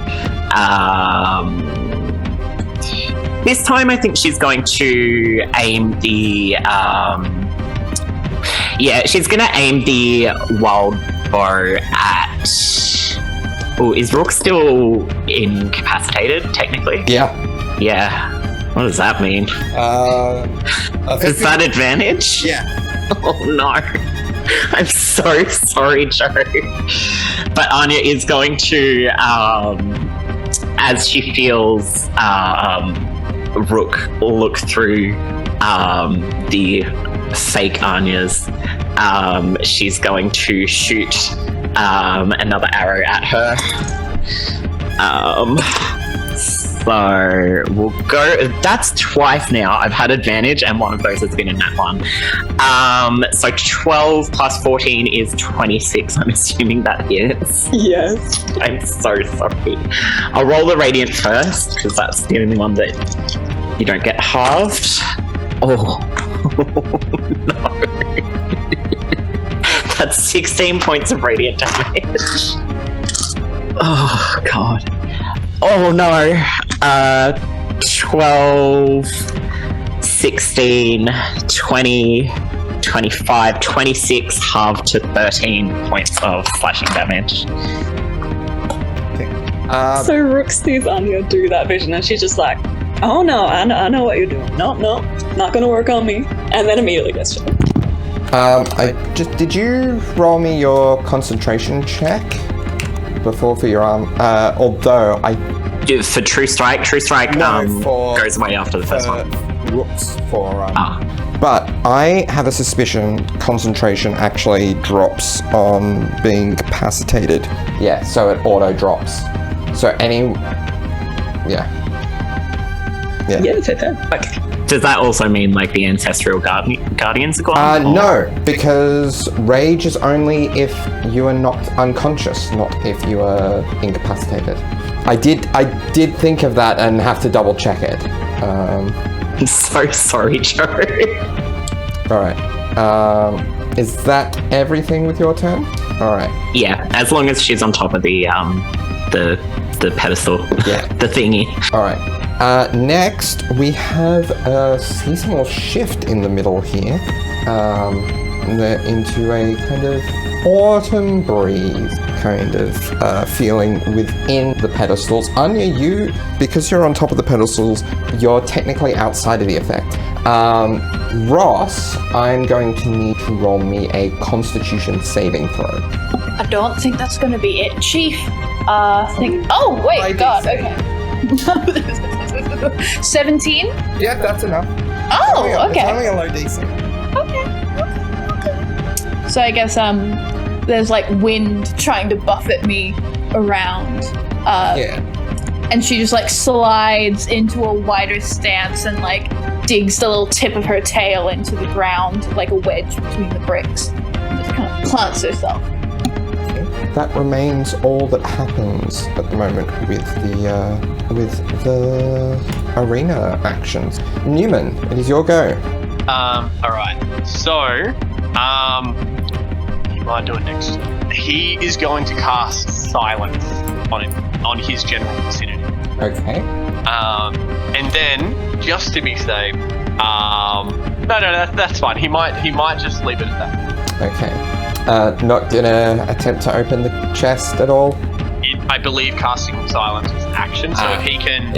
this time I think she's going to aim the... she's going to aim the wild bow at... Oh, is Rook still incapacitated, technically? Yeah. Yeah. What does that mean? Is that advantage? Yeah. Oh no. I'm so sorry, Joe. But Anya is going to, as she feels Rook look through the fake Anyas, she's going to shoot another arrow at her. So we'll go. That's twice now. I've had advantage, and one of those has been a nat 1. So 12 plus 14 is 26. I'm assuming that hits. Yes. I'm so sorry. I'll roll the radiant first because that's the only one that you don't get halved. Oh no! That's 16 points of radiant damage. Oh god. Oh no. 12, 16, 20, 25, 26, halved to 13 points of slashing damage. So Rook sees Anya do that vision and she's just like, oh no, I know what you're doing. No, not gonna work on me. And then immediately gets shot. Did you roll me your concentration check before for your arm? Although for True Strike goes away after the first one. Rook's forearm. But I have a suspicion concentration actually drops on being incapacitated. Yeah, so it auto drops. So Yeah, it's okay. Does that also mean like the ancestral guardians are gone? No, because rage is only if you are knocked unconscious, not if you are incapacitated. I did think of that and have to double check it. I'm so sorry, Joe. Alright. Is that everything with your turn? Alright. Yeah, as long as she's on top of the pedestal. Yeah. The thingy. Alright. Next, we have a seasonal shift in the middle here. Into a kind of autumn breeze kind of feeling within the pedestals. Anya, because you're on top of the pedestals, you're technically outside of the effect. Ross, I'm going to need to roll me a Constitution saving throw. I don't think that's going to be it, Chief. Oh, wait, God, okay. 17? Yeah, that's enough. Oh, okay. It's only a low DC. Okay. So I guess there's like wind trying to buffet me around. And she just like slides into a wider stance and like digs the little tip of her tail into the ground like a wedge between the bricks. And just kind of plants herself. That remains all that happens at the moment with the arena actions. Newman, it is your go. Alright. So, he might do it next. He is going to cast Silence on his general vicinity. Okay. And then, just to be safe, that's fine. He might just leave it at that. Okay. Not gonna attempt to open the chest at all? I believe casting silence is action, so if he can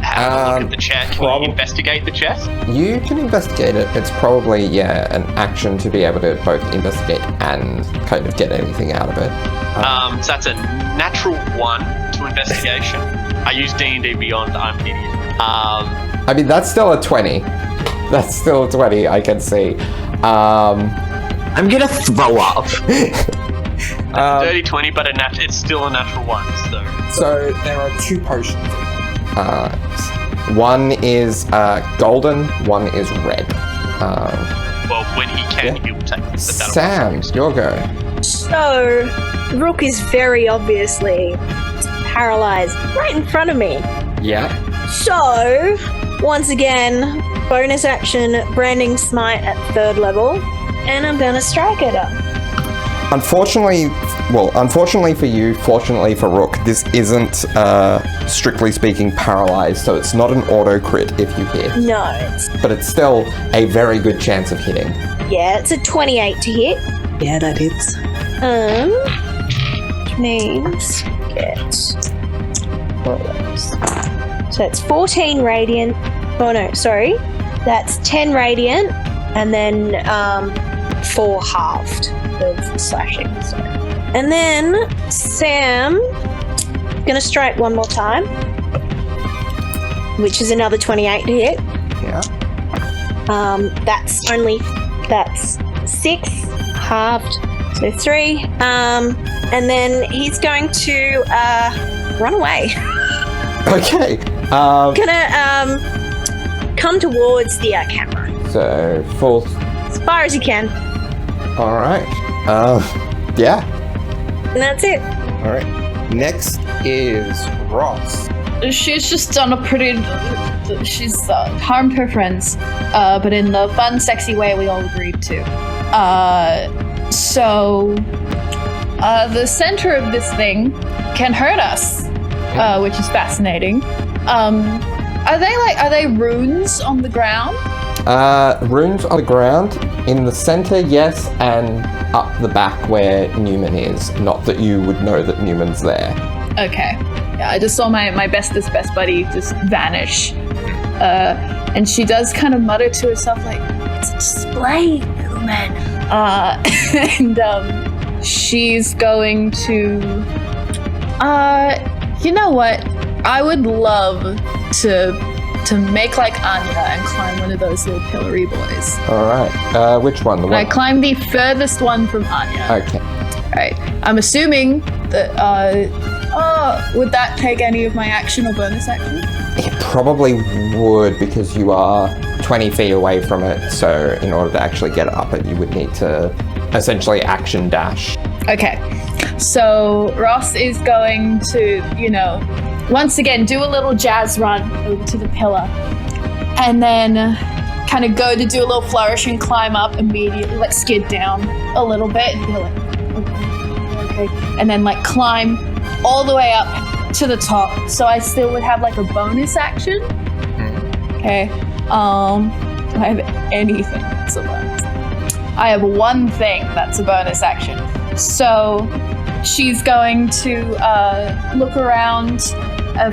have a look at the chest, will he investigate the chest? You can investigate it. It's probably, an action to be able to both investigate and kind of get anything out of it. So that's a natural 1 to investigation. I use D&D Beyond, I'm an idiot. I mean, that's still a 20. That's still a 20, I can see. I'm gonna throw up. Dirty 20, but it's still a natural 1, So there are 2 potions. One is golden, one is red. Well, when he can, he will take it. Sam, your go. So, Rook is very obviously paralyzed right in front of me. Yeah. So, once again, bonus action, Branding Smite at 3rd level, and I'm gonna strike at her. Unfortunately for you, fortunately for Rook, this isn't, strictly speaking, paralyzed, so it's not an auto crit if you hit. No, but it's still a very good chance of hitting. Yeah, it's a 28 to hit. Yeah, that hits. Which means get so it's 14 radiant. Oh no, sorry, that's 10 radiant, and then 4 halved of slashing. So. And then Sam gonna strike one more time, which is another 28 to hit. Yeah. That's 6 halved, so 3. And then he's going to run away. Okay. Gonna come towards the camera. So full. As far as you can. All right. Yeah. And that's it. All right. Next is Ross. She's just done a pretty. She's harmed her friends, but in the fun, sexy way we all agreed to. So the center of this thing can hurt us, which is fascinating. Are they runes on the ground? Runes on the ground. In the center, yes, and up the back where Newman is. Not that you would know that Newman's there. Okay. Yeah, I just saw my bestest best buddy just vanish. And she does kind of mutter to herself like, "It's a display, Newman." And she's going to... you know what? I would love to make like Anya and climb one of those little pillory boys. All right. Which one? The one? I climb the furthest one from Anya. Okay. All right. I'm assuming that. Would that take any of my action or bonus action? It probably would, because you are 20 feet away from it. So in order to actually get up it, you would need to essentially action dash. Okay. So Ross is going to, once again, do a little jazz run over to the pillar, and then kind of go to do a little flourish and climb up immediately, like skid down a little bit, and be like, okay, and then like climb all the way up to the top. So I still would have like a bonus action. Okay. Do I have anything that's a bonus? I have one thing that's a bonus action. So she's going to look around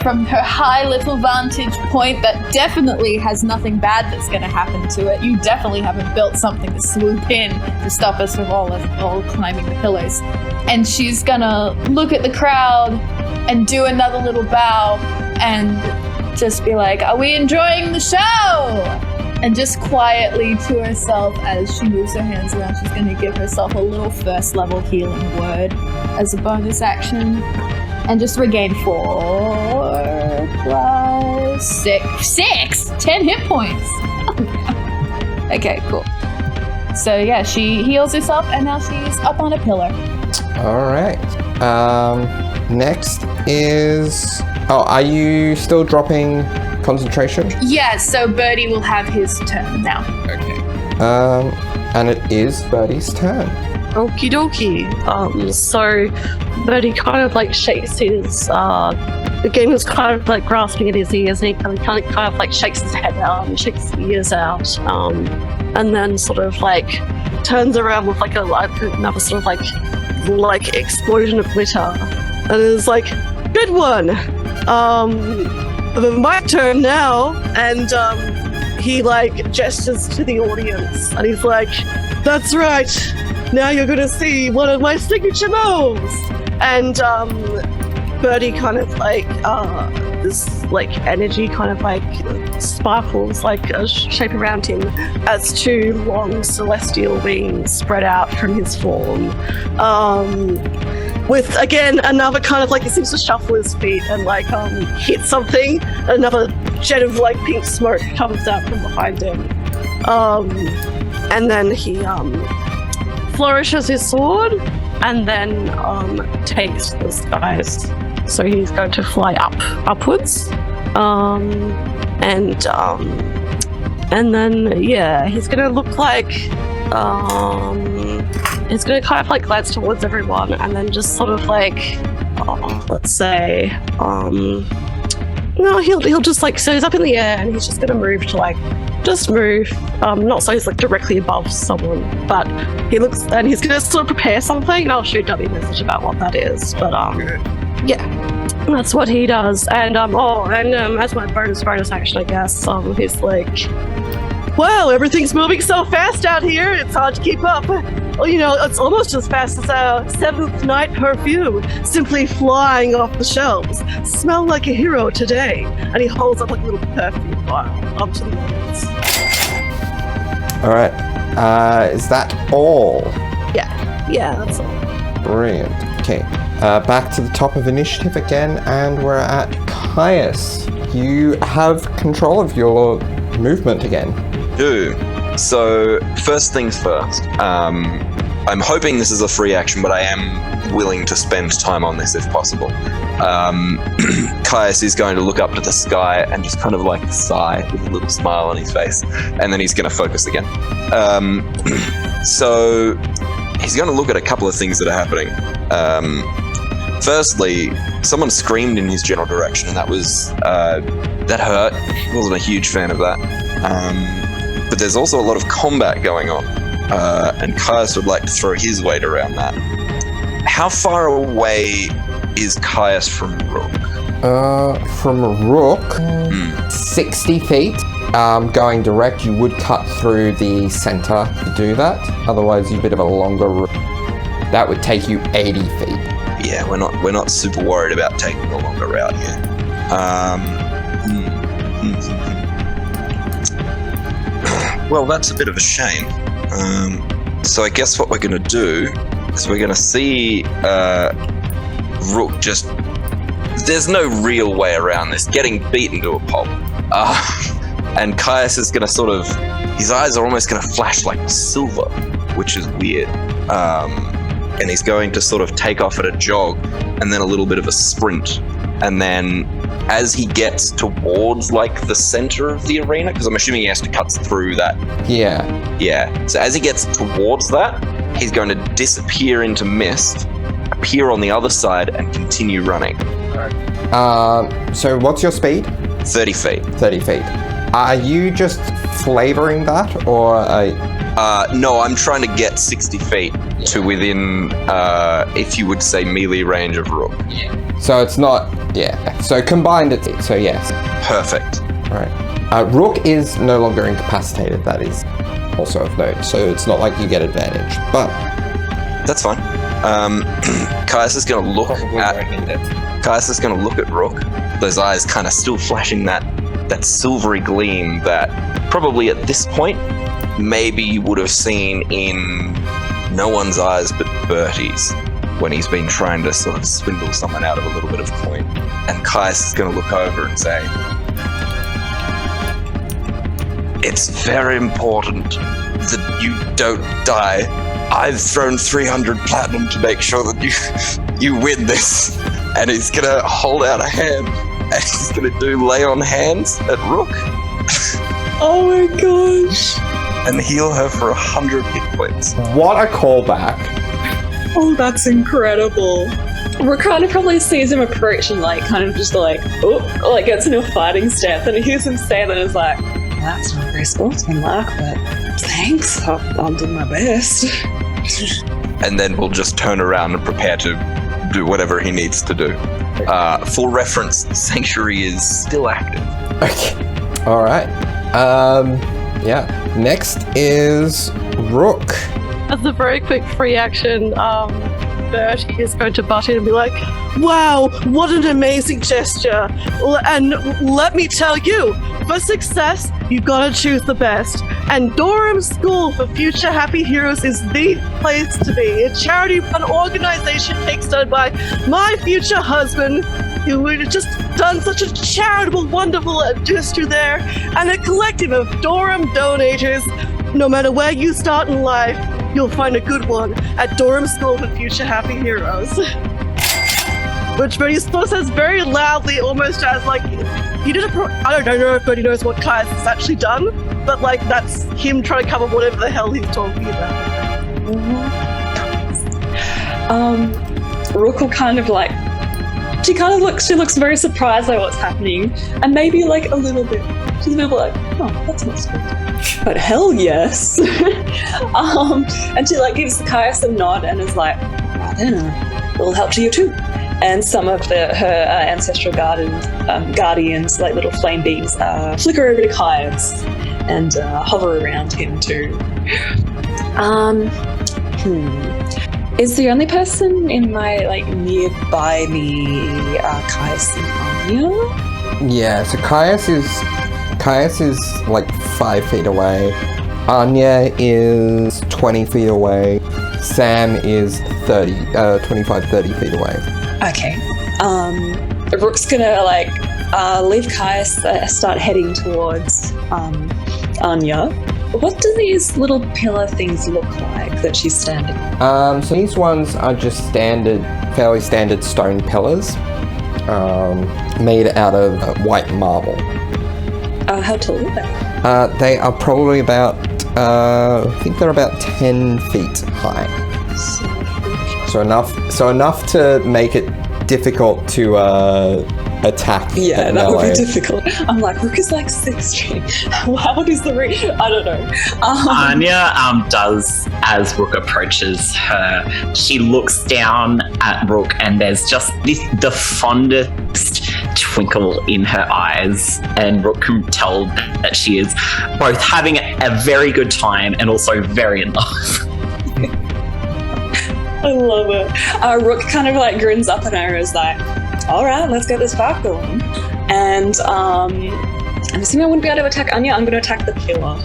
from her high little vantage point that definitely has nothing bad that's going to happen to it. You definitely haven't built something to swoop in to stop us from all climbing the pillars. And she's going to look at the crowd and do another little bow and just be like, "Are we enjoying the show?" And just quietly to herself, as she moves her hands around, she's going to give herself a little first level healing word as a bonus action. And just regain 4 plus 6. 10 hit points. Okay, cool. So yeah, she heals herself and now she's up on a pillar. All right. Next is... Oh, are you still dropping concentration? Yeah, so Birdie will have his turn now. Okay. And it is Birdie's turn. Okie dokie. So Birdie kind of like shakes his, the game is kind of like grasping at his ears, and he kind of like shakes his head out and shakes his ears out, and then sort of like turns around with like another sort of like explosion of glitter, and is like, good one. My turn now, and he like gestures to the audience, and he's like, that's right, now you're gonna see one of my signature moves. And Birdie kind of like this like energy kind of like sparkles like shape around him as two long celestial wings spread out from his form, with again another kind of like, he seems to shuffle his feet and like hit something. Another jet of like pink smoke comes out from behind him, and then he flourishes his sword and then takes the skies. So he's going to fly upwards, and then yeah, he's gonna look like he's gonna kind of like glance towards everyone, and then just sort of like let's say no, he'll just like, so he's up in the air and he's just gonna move to like just move, not so he's like directly above someone, but he looks, and he's gonna sort of prepare something, and I'll shoot dummy message about what that is, but yeah, that's what he does. And as my bonus action, I guess, he's like, wow, everything's moving so fast out here, it's hard to keep up. Well, you know, it's almost as fast as our 7th night perfume, simply flying off the shelves. Smell like a hero today. And he holds up like a little perfume vial up to the audience. Alright, is that all? Yeah, that's all. Brilliant. Okay, back to the top of initiative again, and we're at Caius. You have control of your movement again. So, first things first, I'm hoping this is a free action, but I am willing to spend time on this if possible. Caius is going to look up to the sky and just kind of like sigh with a little smile on his face, and then he's going to focus again. So, he's going to look at a couple of things that are happening. Firstly, someone screamed in his general direction, and that was, that hurt. He wasn't a huge fan of that. But there's also a lot of combat going on, and Caius would like to throw his weight around that. How far away is Caius from Rook? From Rook, 60 feet. Going direct, you would cut through the center to do that. Otherwise, you're a bit of a longer route. That would take you 80 feet. Yeah, we're not super worried about taking a longer route here. Well, that's a bit of a shame. So I guess what we're going to do is we're going to see Rook just... There's no real way around this. Getting beaten to a pulp. And Caius is going to sort of... His eyes are almost going to flash like silver, which is weird. And he's going to sort of take off at a jog and then a little bit of a sprint. And then as he gets towards like the center of the arena, because I'm assuming he has to cut through that. Yeah. So as he gets towards that, he's going to disappear into mist, appear on the other side, and continue running. So what's your speed? 30 feet. 30 feet. Are you just flavoring that, or... No, I'm trying to get 60 feet to within, if you would say, melee range of Rook. So it's not... Yeah. So combined it's... So yes. Perfect. Right. Rook is no longer incapacitated, that is also of note. So it's not like you get advantage, but... That's fine. Caius is going to look at... Caius is going to look at Rook. Those eyes kind of still flashing that silvery gleam that probably at this point maybe you would have seen in no one's eyes but Bertie's when he's been trying to sort of swindle someone out of a little bit of coin. And Caius is going to look over and say, "It's very important that you don't die. I've thrown 300 platinum to make sure that you win this." And he's going to hold out a hand and he's going to do lay on hands at Rook. Oh my gosh. And heal her for 100 hit points. What a callback. Oh, that's incredible. Rook kind of probably sees him approach and like kind of just like, oh, like gets in a fighting stance, and he hears him say that and is like, that's not very sportsmanlike, but thanks, I'll do my best. And then we'll just turn around and prepare to do whatever he needs to do. For reference, Sanctuary is still active. Okay. All right. Yeah. Next is Rook. As a very quick free action, Bertie is going to butt in and be like, wow, what an amazing gesture. And let me tell you, for success, you've got to choose the best. And Durham School for Future Happy Heroes is the place to be. A charity-run organization kickstarted by my future husband, who had just done such a charitable, wonderful gesture there, and a collective of Durham donators. No matter where you start in life, you'll find a good one at Durham School for Future Happy Heroes. Which Bertie sort of says very loudly, almost as like, he did I don't know if Bertie knows what Kai's has actually done, but like that's him trying to cover whatever the hell he's talking about. Rook will kind of like, she looks very surprised by what's happening, and maybe like a little bit, she's a bit like, oh, that's not good. But hell yes. And she like gives Caius a nod and is like, well then, it'll help to you too. And some of her ancestral guardians, like little flame beams, flicker over to Caius and hover around him too. Is the only person in my like nearby me Caius and Anya? Yeah. So Caius is like 5 feet away. Anya is 20 feet away. Sam is 25, 30 feet away. Okay. Rook's gonna like leave Caius, start heading towards Anya. What do these little pillar things look like that she's standing on? So these ones are just fairly standard stone pillars, made out of white marble. How tall are they? They are probably about, I think they're about 10 feet high. So enough to make it difficult to attack. Yeah, that would be difficult. I'm like, Rook is like 16. How is the reach? I don't know. Anya does, as Rook approaches her, she looks down at Rook and there's just the fondest twinkle in her eyes, and Rook can tell that she is both having a very good time and also very in love. I love it. Rook kind of like grins up at her and is like, all right, let's get this fight going. And I'm assuming I wouldn't be able to attack Anya. I'm going to attack the pillar.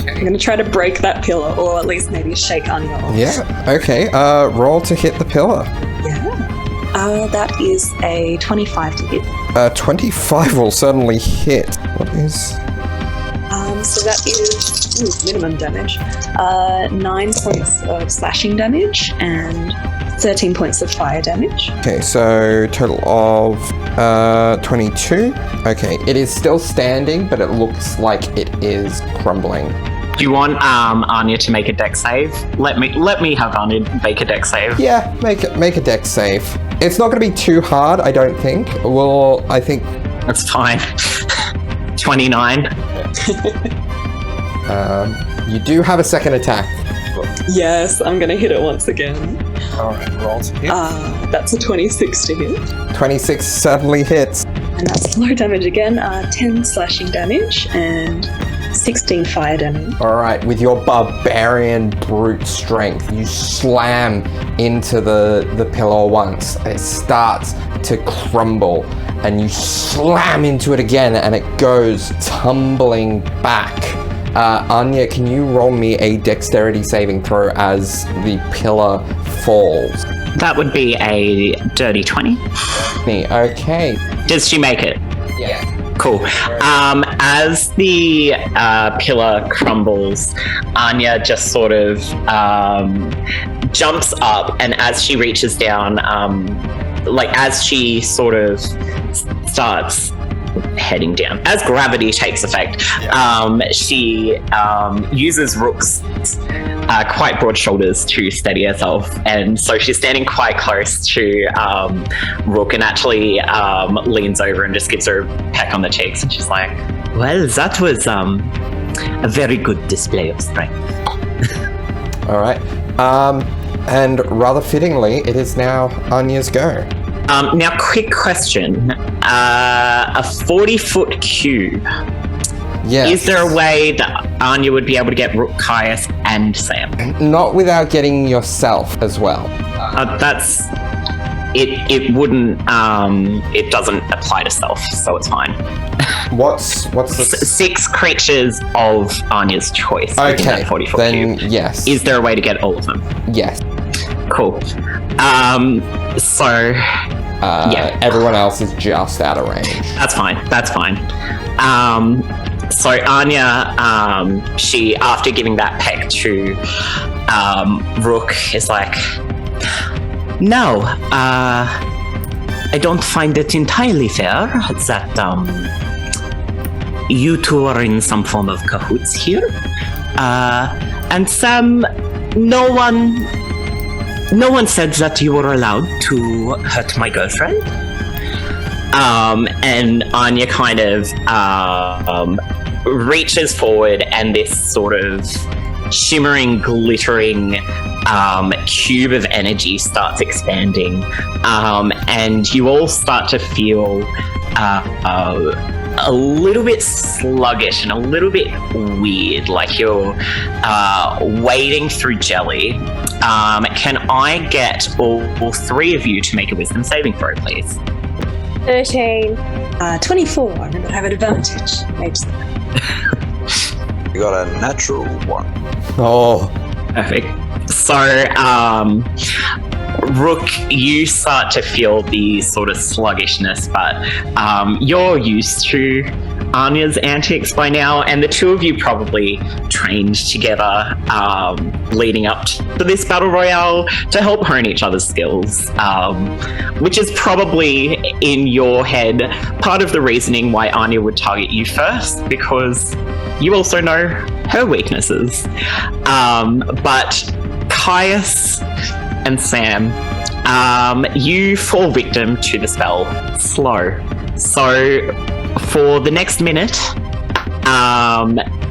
Okay. I'm going to try to break that pillar, or at least maybe shake Anya off. Yeah, okay. Roll to hit the pillar. Yeah. That is a 25 to hit. 25 will certainly hit. What is... So that is minimum damage. 9 points of slashing damage and 13 points of fire damage. Okay, so total of 22. Okay, it is still standing, but it looks like it is crumbling. Do you want Anya to make a dex save? Let me have Anya make a dex save. Yeah, make a dex save. It's not going to be too hard, I don't think. Well, I think that's fine. 29. You do have a second attack. Yes, I'm going to hit it once again. Alright, roll to hit. That's a 26 to hit. 26 certainly hits. And that's low damage again. 10 slashing damage and 16 fire damage. Alright, with your barbarian brute strength, you slam into the pillar once. It starts to crumble, and you slam into it again, and it goes tumbling back. Anya, can you roll me a dexterity saving throw as the pillar falls? That would be a dirty 20. Okay. Does she make it? Yeah. Cool. As the pillar crumbles, Anya just sort of jumps up, and as she reaches down, as she sort of starts heading down, as gravity takes effect, she uses Rook's quite broad shoulders to steady herself, and so she's standing quite close to Rook, and actually leans over and just gives her a peck on the cheeks, and she's like, "Well, that was a very good display of strength." All right. And rather fittingly, it is now Anya's go. Now, quick question: a 40-foot cube. Yes. Is there a way that Anya would be able to get Rook, Caius, and Sam? Not without getting yourself as well. That's it. Wouldn't. It doesn't apply to stealth, so it's fine. What's the 6 creatures of Anya's choice? Okay, within that 40-foot then cube. yes. Is there a way to get all of them? Yes. Cool. So. Yeah. Everyone else is just out of range. That's fine. So Anya, she, after giving that peck to Rook, is like, "No, I don't find it entirely fair that you two are in some form of cahoots here. And Sam, no one said that you were allowed to hurt my girlfriend." And Anya kind of reaches forward, and this sort of shimmering, glittering cube of energy starts expanding, and you all start to feel a little bit sluggish and a little bit weird, like you're wading through jelly. Can I get all 3 of you to make a wisdom saving throw, please? 13. 24. I remember I have an advantage. You got a natural 1. Oh. Perfect. So, Rook, you start to feel the sort of sluggishness, but you're used to Anya's antics by now, and the 2 of you probably trained together leading up to this battle royale to help hone each other's skills, which is probably, in your head, part of the reasoning why Anya would target you first, because you also know her weaknesses. But Caius and Sam, you fall victim to the spell Slow. So for the next minute,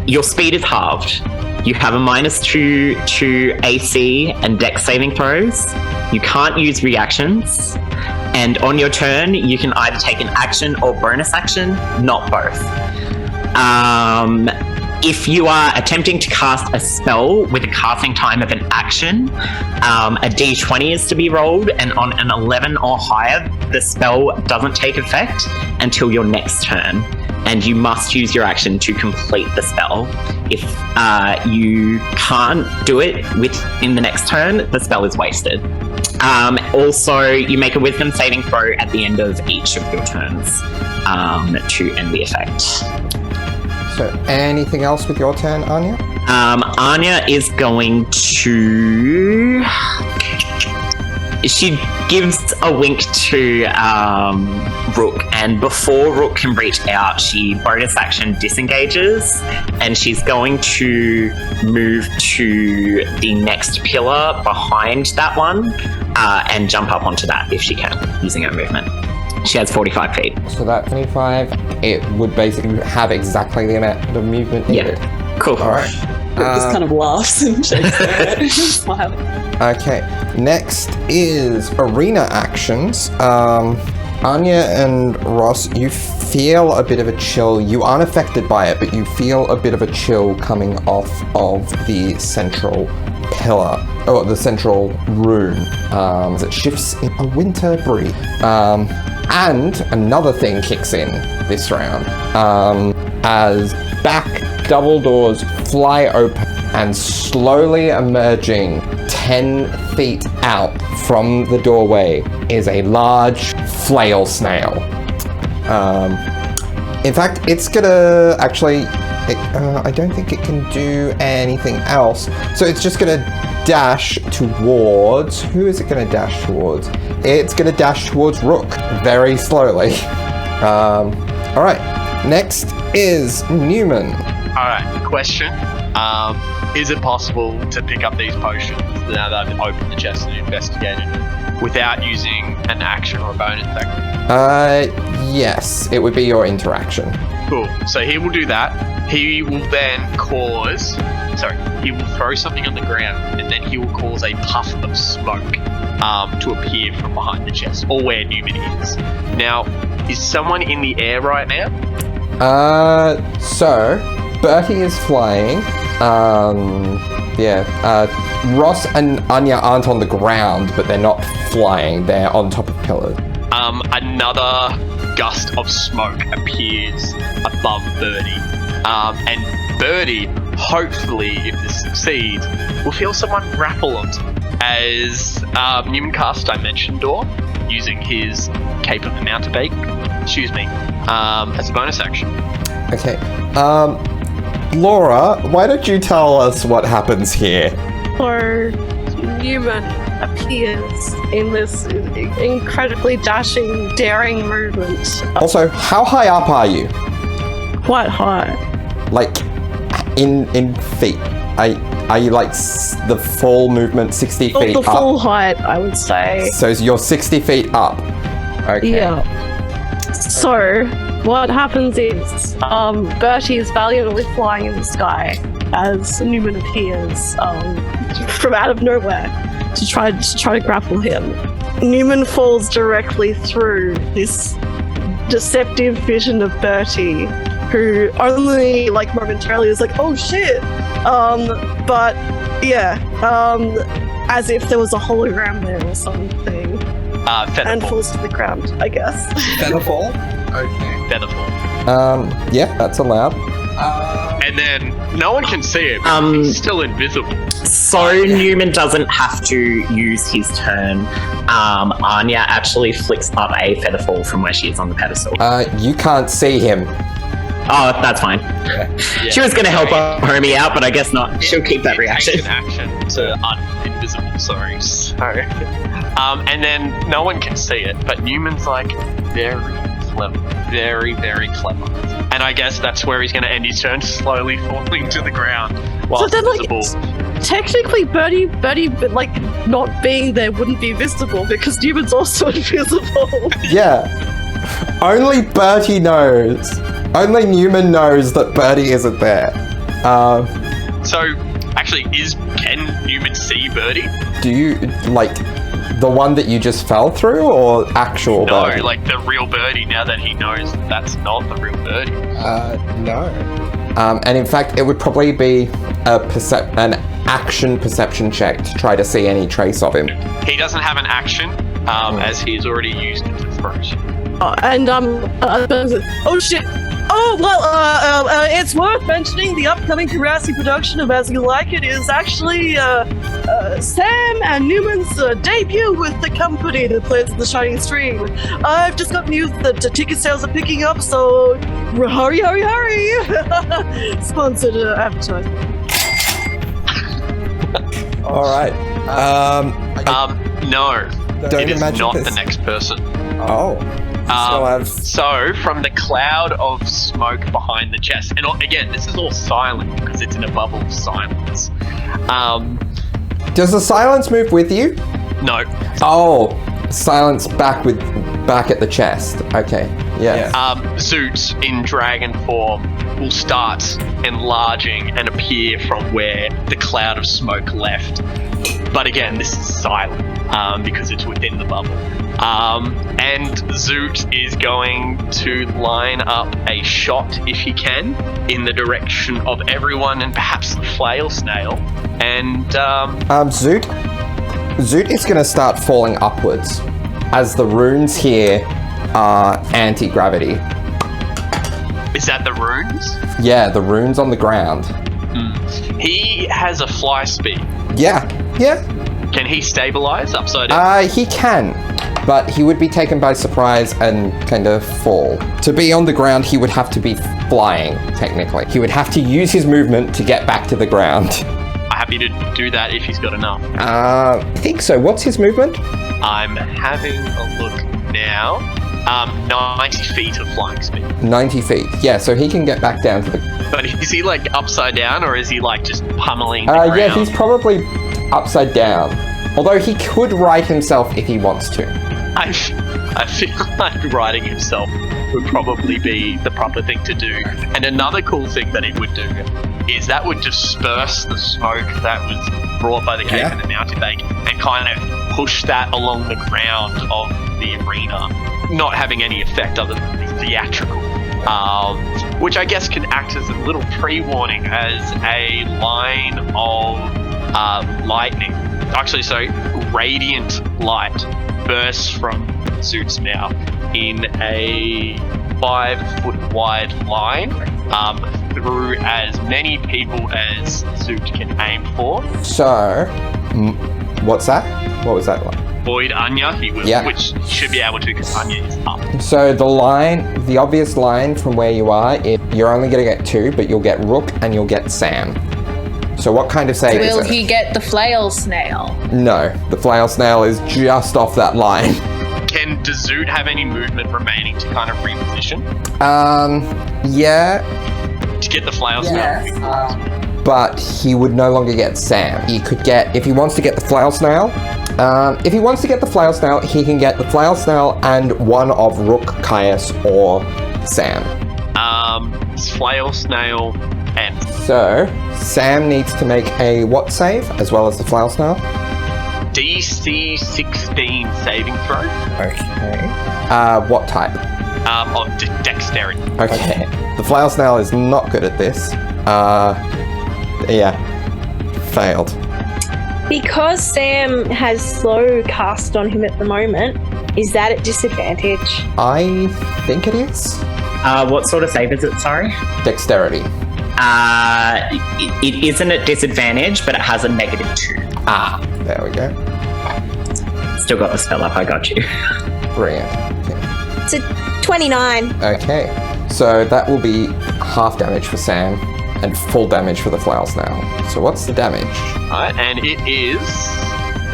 your speed is halved. You have a -2 to AC and Dex saving throws. You can't use reactions. And on your turn, you can either take an action or bonus action, not both. If you are attempting to cast a spell with a casting time of an action, a d20 is to be rolled, and on an 11 or higher, the spell doesn't take effect until your next turn, and you must use your action to complete the spell. If you can't do it within the next turn, the spell is wasted. Also, you make a wisdom saving throw at the end of each of your turns to end the effect. So, anything else with your turn, Anya? Anya is going to... She gives a wink to Rook, and before Rook can reach out, she bonus action disengages, and she's going to move to the next pillar behind that one and jump up onto that if she can, using her movement. She has 45 feet. So that 25, it would basically have exactly the amount of movement needed. Yeah. Cool. All right. Just kind of laughs and shakes her head and smiles. Okay. Next is arena actions. Anya and Ross, you feel a bit of a chill. You aren't affected by it, but you feel a bit of a chill coming off of the central pillar, or the central room, as it shifts in a winter breeze. And another thing kicks in this round, as back double doors fly open, and slowly emerging 10 feet out from the doorway is a large flail snail. In fact, it's gonna actually, I don't think it can do anything else, so it's just gonna dash towards, who is it gonna dash towards? It's gonna dash towards Rook, very slowly. Alright, next is Newman. Alright, question. Is it possible to pick up these potions now that I've opened the chest and investigated it without using an action or a bonus action? Yes, it would be your interaction. Cool. So he will do that. He will then he will throw something on the ground, and then he will cause a puff of smoke to appear from behind the chest, or where Newman is. Now, is someone in the air right now? So Bertie is flying. Ross and Anya aren't on the ground, but they're not flying. They're on top of pillars. Another gust of smoke appears above Birdie. And Birdie, hopefully, if this succeeds, will feel someone grapple onto him as Newman casts Dimension Door using his Cape of the Mountebank, as a bonus action. Okay. Laura, why don't you tell us what happens here? So Newman appears in this incredibly dashing, daring movement. Also, how high up are you? Quite high. Like, in feet? Are you like the full movement 60 feet The up? full height, I would say. So you're 60 feet up. Okay. Yeah. So, what happens is, Bertie is valiantly flying in the sky as Newman appears from out of nowhere to try to grapple him. Newman falls directly through this deceptive vision of Bertie, who only momentarily is like, oh shit, but yeah, as if there was a hologram there or something. And falls to the ground, I guess. Featherfall? Okay. Featherfall. Yeah, that's allowed. And then no one can see it. He's still invisible. So Newman doesn't have to use his turn. Anya actually flicks up a Featherfall from where she is on the pedestal. You can't see him. Oh, that's fine. Yeah. She was going to help a homie out, but I guess not. She'll keep that reaction. Action to uninvisible, sorry. And then no one can see it, but Newman's very clever. Very, very clever. And I guess that's where he's going to end his turn, slowly falling to the ground while invisible. Technically, Bertie, not being there wouldn't be visible because Newman's also invisible. Yeah. Only Bertie knows. Only Newman knows that Bertie isn't there. So, actually, can Newman see Bertie? Do you, the one that you just fell through, or actual Bertie? No, the real Bertie, now that he knows that's not the real Bertie. No. And in fact, it would probably be an action perception check to try to see any trace of him. He doesn't have an action, as he's already used it to throw. Oh shit! Oh, well, it's worth mentioning the upcoming Karasi production of As You Like It is actually Sam and Newman's debut with the company that plays The Shining Stream. I've just got news that ticket sales are picking up, so hurry! Sponsored advertising. All right. No. It is not the next person. Oh. So, from the cloud of smoke behind the chest, and again, this is all silent because it's in a bubble of silence. Does the silence move with you? No. Oh, silence back at the chest. Okay, yeah. Zoot in dragon form will start enlarging and appear from where the cloud of smoke left. But again, this is silent because it's within the bubble. And Zoot is going to line up a shot, if he can, in the direction of everyone and perhaps the flail snail. And Zoot is going to start falling upwards as the runes here are anti-gravity. Is that the runes? Yeah, the runes on the ground. He has a fly speed. Yeah. Can he stabilize upside down? He can, but he would be taken by surprise and kind of fall. To be on the ground, he would have to be flying, technically. He would have to use his movement to get back to the ground. I'm happy to do that if he's got enough. I think so. What's his movement? I'm having a look now. 90 feet of flying speed. 90 feet. Yeah, so he can get back down to the... But is he like upside down, or is he like just pummeling the ground? Yeah, he's probably upside down. Although he could right himself if he wants to. I feel like riding himself would probably be the proper thing to do. And another cool thing that he would do is that would disperse the smoke that was brought by the cave and the mountain bank and kind of push that along the ground of the arena, not having any effect other than the theatrical. Which I guess can act as a little pre-warning as a line of lightning. Actually, radiant light bursts from Zoot's mouth in a 5-foot wide line through as many people as Zoot can aim for. So, what's that? What was that one? Avoid Anya, which he should be able to because Anya is up. So the obvious line from where you are, you're only going to get 2, but you'll get Rook and you'll get Sam. So what kind of save is it? Will he get the flail snail? No, the flail snail is just off that line. Does Zoot have any movement remaining to kind of reposition? Yeah. To get the flail snail? But he would no longer get Sam. He could get, if he wants to get the flail snail, he can get the flail snail and one of Rook, Caius, or Sam. Flail snail and... So, Sam needs to make a what save, as well as the flail snail? DC 16 saving throw. Okay. What type? Of dexterity. Okay. The flail snail is not good at this. Failed. Because Sam has slow cast on him at the moment, is that at disadvantage? I think it is. What sort of save is it, sorry? Dexterity. It isn't at disadvantage, but it has a -2. Ah, there we go. Still got the spell up, I got you. Brilliant. Okay. It's a 29. Okay, so that will be half damage for Sam and full damage for the flail snail. So what's the damage? Alright, and it is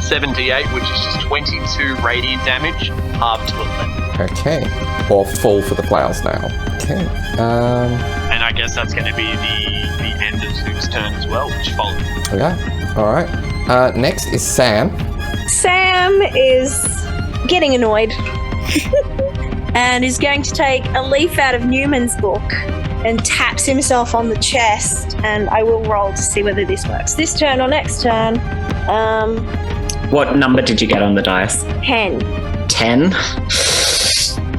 7d8, which is just 22 radiant damage, halved to 11. Okay, or full for the flail snail. Okay. And I guess that's going to be the end of Zoot's turn as well, which follows. Okay, alright. Next is Sam. Sam is getting annoyed and is going to take a leaf out of Newman's book and taps himself on the chest, and I will roll to see whether this works this turn or next turn. What number did you get on the dice? 10. 10?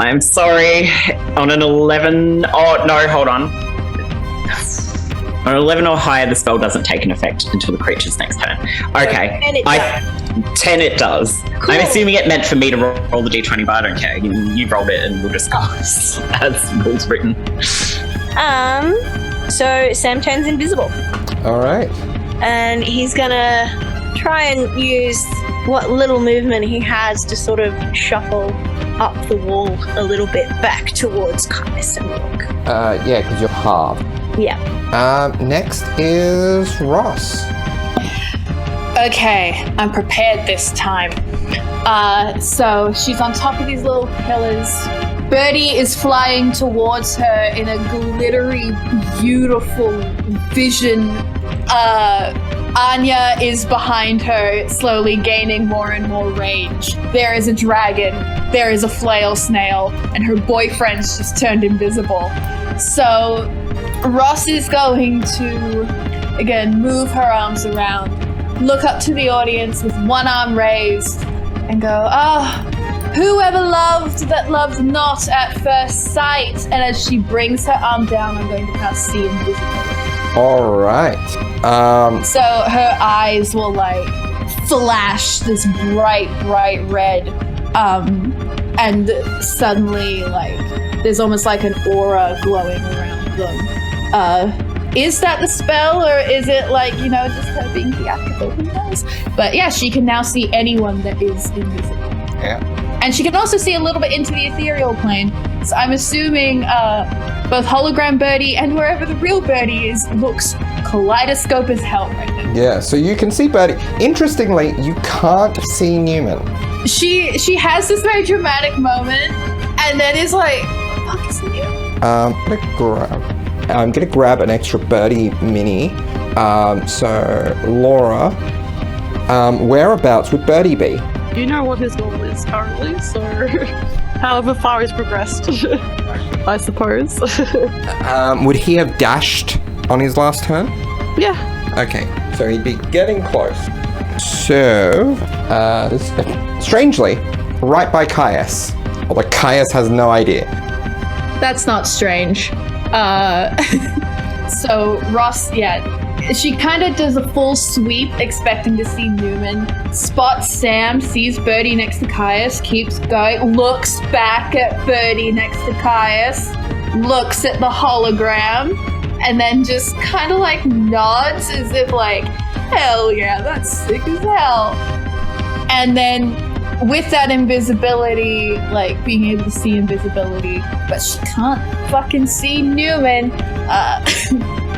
I'm sorry. On an 11... Oh, no, hold on. On an 11 or higher, the spell doesn't take an effect until the creature's next turn. Okay. 10 it does. Cool. I'm assuming it meant for me to roll the d20, but I don't care. You rolled it and we'll just go as rules written. So Sam turns invisible. Alright. And he's gonna try and use what little movement he has to sort of shuffle up the wall a little bit back towards Caius and Rook. Yeah, because you're half. Yeah. Next is Ross. Okay, I'm prepared this time. So she's on top of these little pillars. Birdie is flying towards her in a glittery, beautiful vision. Anya is behind her, slowly gaining more and more range. There is a dragon, there is a flail snail, and her boyfriend's just turned invisible. So Ross is going to, again, move her arms around, look up to the audience with one arm raised, and go, whoever loved that loved not at first sight. And as she brings her arm down, I'm going to cast See Invisibility. Alright. So her eyes will like flash this bright red, and suddenly like there's almost like an aura glowing around them. Is that the spell, or is it like, just her being theatrical? Who knows? But yeah, she can now see anyone that is invisible. Yeah. And she can also see a little bit into the ethereal plane. So I'm assuming both hologram Birdie and wherever the real Birdie is looks kaleidoscope as hell right now. Yeah, so you can see Birdie. Interestingly, you can't see Newman. She has this very dramatic moment, and then is like, what the fuck is new? I'm gonna grab an extra birdie mini. So Laura, whereabouts would Birdie be? You know what his goal is currently, so however far he's progressed, I suppose. Would he have dashed on his last turn? Yeah. Okay, so he'd be getting close. So, strangely, right by Caius. Although Caius has no idea. That's not strange. So Ross, she kind of does a full sweep, expecting to see Newman. Spots Sam, sees Birdie next to Caius, keeps going, looks back at Birdie next to Caius, looks at the hologram, and then just kind of like nods as if like, hell yeah, that's sick as hell. And then with that invisibility, like being able to see invisibility, but she can't fucking see Newman,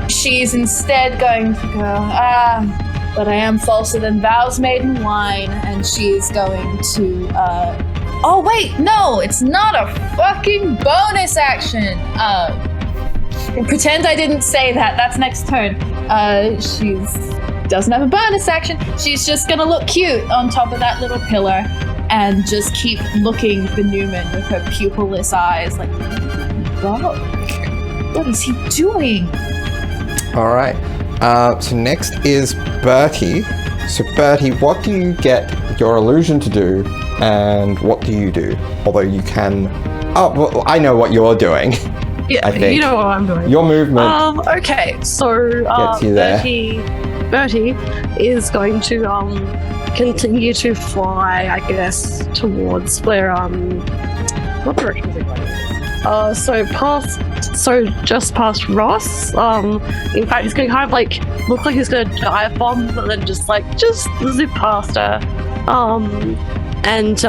she's instead going to go, but I am falser than vows made in wine, and she's going to, oh wait, no, it's not a fucking bonus action. Pretend I didn't say that, that's next turn. Doesn't have a bonus action. She's just gonna look cute on top of that little pillar and just keep looking for Newman with her pupilless eyes like, God, what is he doing? All right. So next is Bertie. So Bertie, what do you get your illusion to do, and what do you do? Although you can... Oh, well, I know what you're doing. Yeah, I think. You know what I'm doing. Your movement. Okay, so gets you there. Bertie is going to continue to fly, I guess, towards where what direction is it going? So just past Ross. In fact, he's going to kind of like look like he's going to dive bomb, but then just zip past her. And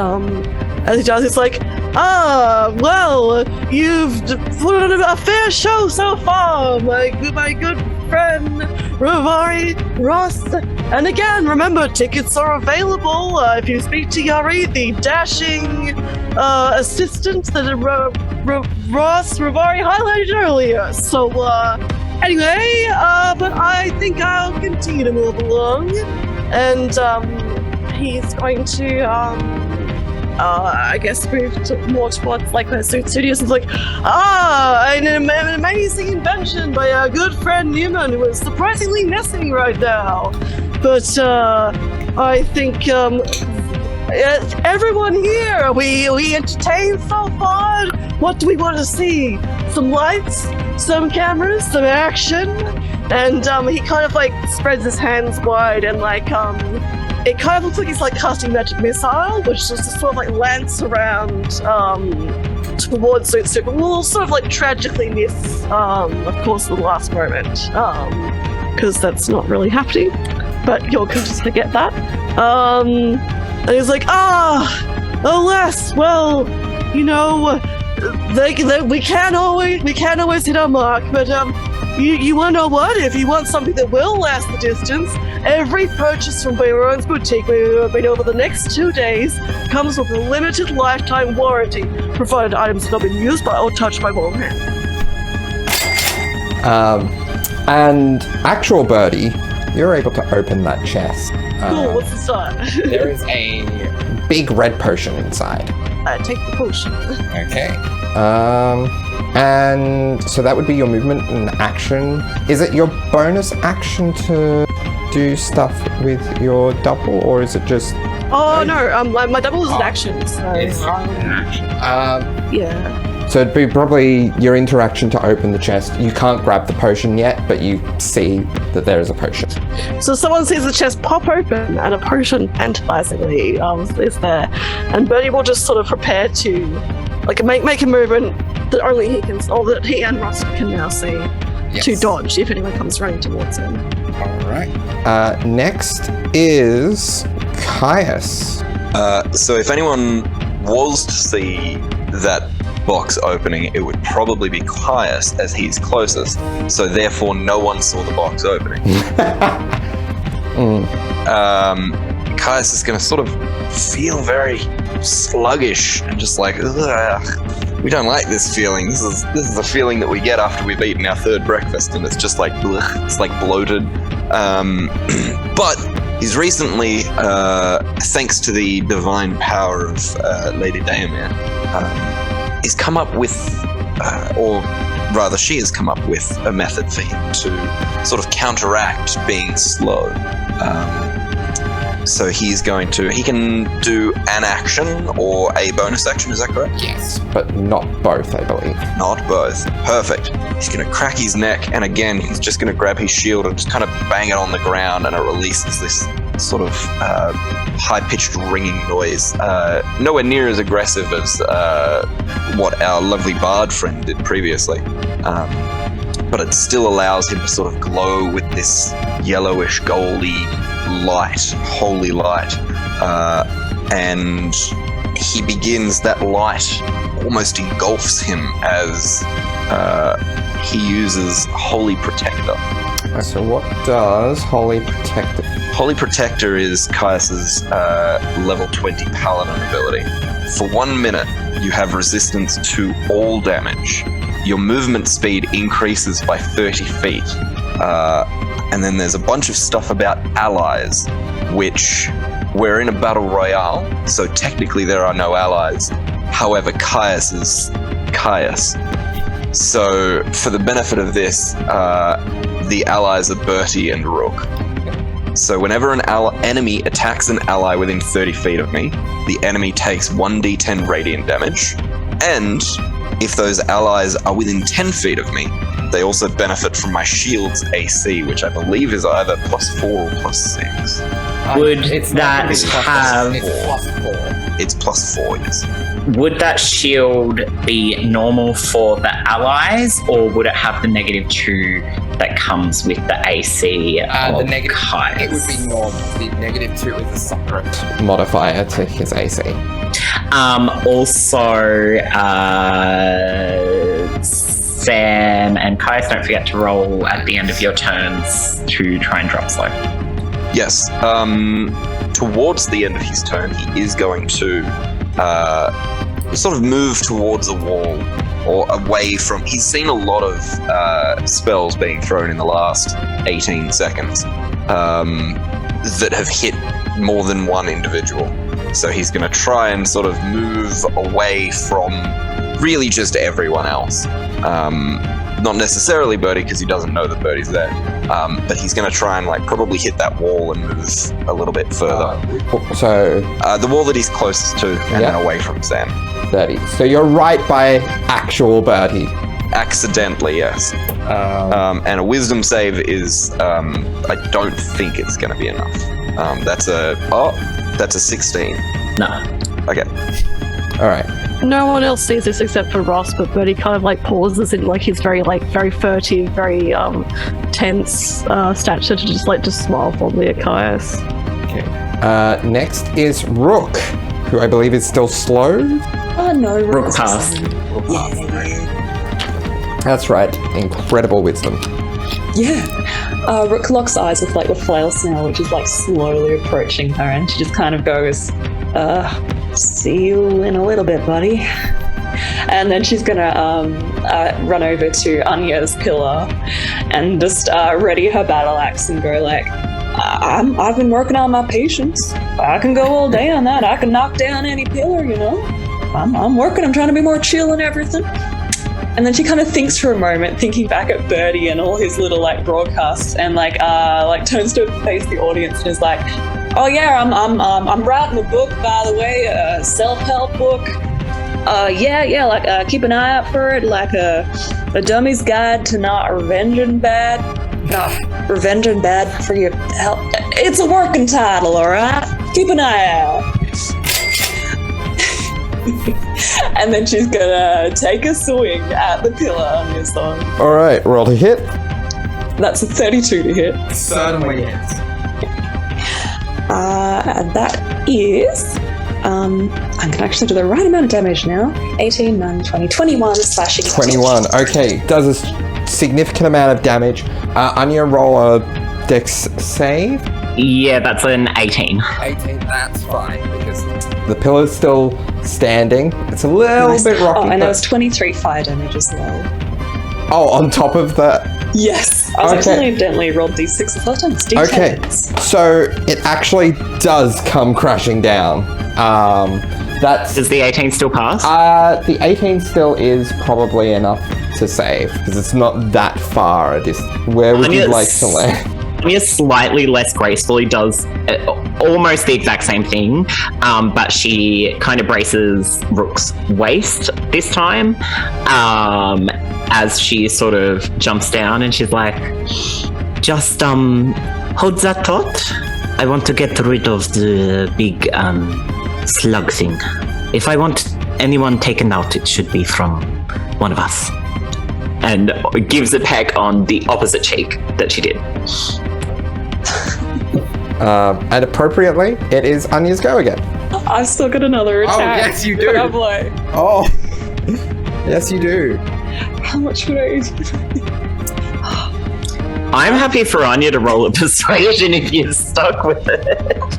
as he does, it's like, well, you've put on a fair show so far, my good friend Rovari Ross. And again, remember, tickets are available if you speak to Yari, the dashing assistant that Ross Rovari highlighted earlier. So anyway, but I think I'll continue to move along, and he's going to I guess move more towards like the studios and like, an amazing invention by our good friend Newman, who is surprisingly missing right now. But I think everyone here, we entertained so far. What do we want to see? Some lights, some cameras, some action, and he kind of like spreads his hands wide and like it kind of looks like he's like casting magic missile, which just sort of like lands around towards Zoot, but will sort of like tragically miss, of course, at the last moment, because that's not really happening. But you're going to get that. And he's like, alas, well, you know, we can't always hit our mark, but you want to know what? If you want something that will last the distance, every purchase from Wyverns Boutique made over the next 2 days comes with a limited lifetime warranty, provided items have not been used by or touched by mortal hand. And actual Birdie, you're able to open that chest. Cool, what's inside? There is a big red potion inside. Take the potion. Okay. And so that would be your movement and action. Is it your bonus action to do stuff with your double, or is it just... Oh, no, my double is an action, so... It's an action. Yeah. So it'd be probably your interaction to open the chest. You can't grab the potion yet, but you see that there is a potion. So someone sees the chest pop open, and a potion tantalizingly is there. And Bertie will just sort of prepare to like make a movement that only he can, or that he and Ross can now see, to dodge if anyone comes running towards him. Alright. Next is Caius. So if anyone was to see that box opening, it would probably be Caius, as he's closest. So therefore, no one saw the box opening. Caius is going to sort of feel very sluggish and just like, ugh. we don't like this feeling. This is the feeling that we get after we've eaten our third breakfast, and it's just like blech, it's like bloated. But he's recently, thanks to the divine power of Lady Daemir, he's come up with, or rather she has come up with a method for him to sort of counteract being slow. So he can do an action or a bonus action, is that correct? Yes, but not both, I believe. Not both. Perfect. He's going to crack his neck, and again, he's just going to grab his shield and just kind of bang it on the ground, and it releases this sort of high-pitched ringing noise. Nowhere near as aggressive as what our lovely bard friend did previously. But it still allows him to sort of glow with this yellowish, goldy light, holy light. And he begins, that light almost engulfs him as he uses Holy Protector. So what does Holy Protector? Holy Protector is Caius's level 20 paladin ability. For 1 minute, you have resistance to all damage. Your movement speed increases by 30 feet. And then there's a bunch of stuff about allies, which we're in a battle royale, so technically there are no allies. However, Caius is Caius. So for the benefit of this, the allies are Bertie and Rook. So whenever an enemy attacks an ally within 30 feet of me, the enemy takes 1d10 radiant damage, and if those allies are within 10 feet of me, they also benefit from my shield's AC, which I believe is either +4 or +6. Would that have... It's +4, yes. Would that shield be normal for the allies, or would it have the -2 that comes with the AC of The negative, Caius? it would be normal. The -2 is a separate modifier to his AC. Also, Sam and Caius, don't forget to roll at the end of your turns to try and drop slow. Yes. Towards the end of his turn, he is going to sort of move towards a wall or away from... He's seen a lot of spells being thrown in the last 18 seconds that have hit more than one individual. So he's going to try and sort of move away from really just everyone else. Not necessarily Bertie, because he doesn't know that Bertie's there. But he's going to try and probably hit that wall and move a little bit further. So the wall that he's closest to, and then away from Sam. 30. So you're right by actual Bertie. Accidentally, yes. And a wisdom save is, I don't think it's going to be enough. That's a 16. No. Okay. All right. No one else sees this except for Ross, but Bertie kind of pauses in his very furtive, very tense stature to just smile fondly at Caius. Okay. Next is Rook, who I believe is still slow. Oh no, Rook passed. That's right. Incredible wisdom. Yeah. Rook locks eyes with the flail snail, which is slowly approaching her, and she just kind of goes, see you in a little bit, buddy. And then she's gonna run over to Anya's pillar and just ready her battle axe and go I've been working on my patience. I can go all day on that. I can knock down any pillar, I'm working. I'm trying to be more chill and everything. And then she kind of thinks for a moment, thinking back at Bertie and all his little broadcasts, and turns to face the audience and is like, "Oh yeah, I'm writing a book, by the way, a self-help book. Keep an eye out for it, a dummy's guide to not revenging bad for your help. It's a working title, all right. Keep an eye out." And then she's gonna take a swing at the pillar on your song. All right, roll to hit. That's a 32 to hit. Certainly is. And that is... I can actually do the right amount of damage now. 18, 9, 20, 21 slashing. 21. Okay, does a significant amount of damage. Anya, roll a dex save. Yeah, that's an 18. 18, that's fine, because The pillar's still standing. It's a little bit rocky. Oh, and there was 23 fire damage as well. Oh, on top of that. Yes. I was accidentally rolled d6 as well. It's d10s. Okay, so it actually does come crashing down. Does the 18 still pass? The 18 still is probably enough to save, because it's not that far a distance. Where would you like to land? Anya slightly less gracefully does almost the exact same thing, but she kind of braces Rook's waist this time, as she sort of jumps down, and she's like, just hold that thought. I want to get rid of the big slug thing. If I want anyone taken out, it should be from one of us. And gives a peck on the opposite cheek that she did. And appropriately, it is Anya's go again. I've still got another attack. Oh, yes, you do. But I'm like, Oh, yes, you do. how much would I... I'm happy for Anya to roll a persuasion if you're stuck with it.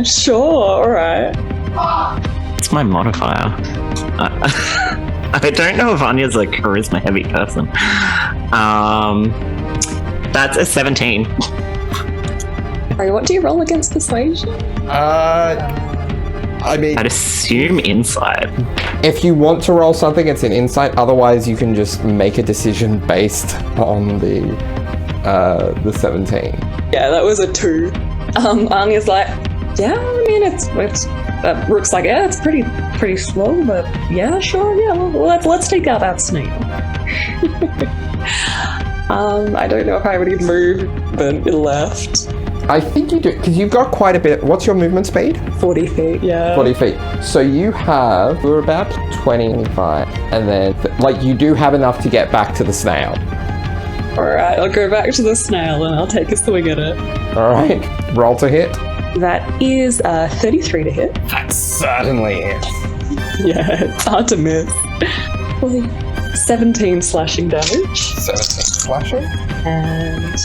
Sure, alright. It's my modifier. I don't know if Anya's a charisma heavy person. That's a 17. Sorry, what do you roll against persuasion? I mean, I'd assume insight. if you want to roll something, it's an insight. Otherwise, you can just make a decision based on the 17. Yeah, that was a 2. Anya's like, yeah, I mean, it's Rook's like, yeah, it's pretty slow, but yeah, sure, yeah, let's take out that snail. I don't know if I would even move, but it left. I think you do, because you've got quite a bit. What's your movement speed? 40 feet, yeah. 40 feet. So we're about 25, and then, you do have enough to get back to the snail. Alright, I'll go back to the snail and I'll take a swing at it. Alright, roll to hit. That is 33 to hit. That certainly hits. Yeah, it's hard to miss. 17 slashing damage. 17 slashing. And...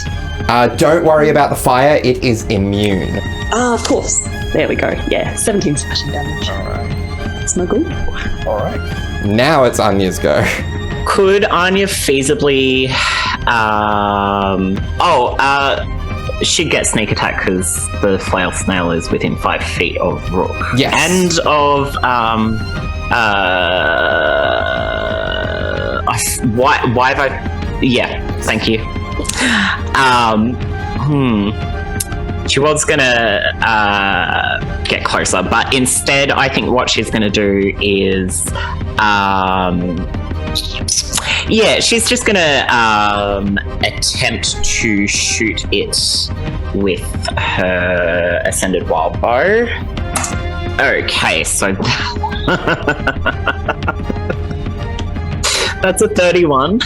don't worry about the fire, it is immune. of course. There we go. Yeah, 17 slashing damage. Alright. Smuggle. Alright. Now it's Anya's go. Could Anya feasibly... she'd get sneak attack because the flail snail is within 5 feet of Rook. Yes. And of Wyvern. Yeah, thank you. She was gonna get closer, but instead, I think what she's gonna do is, she's just gonna attempt to shoot it with her ascended wild bow. Okay, so that's a 31.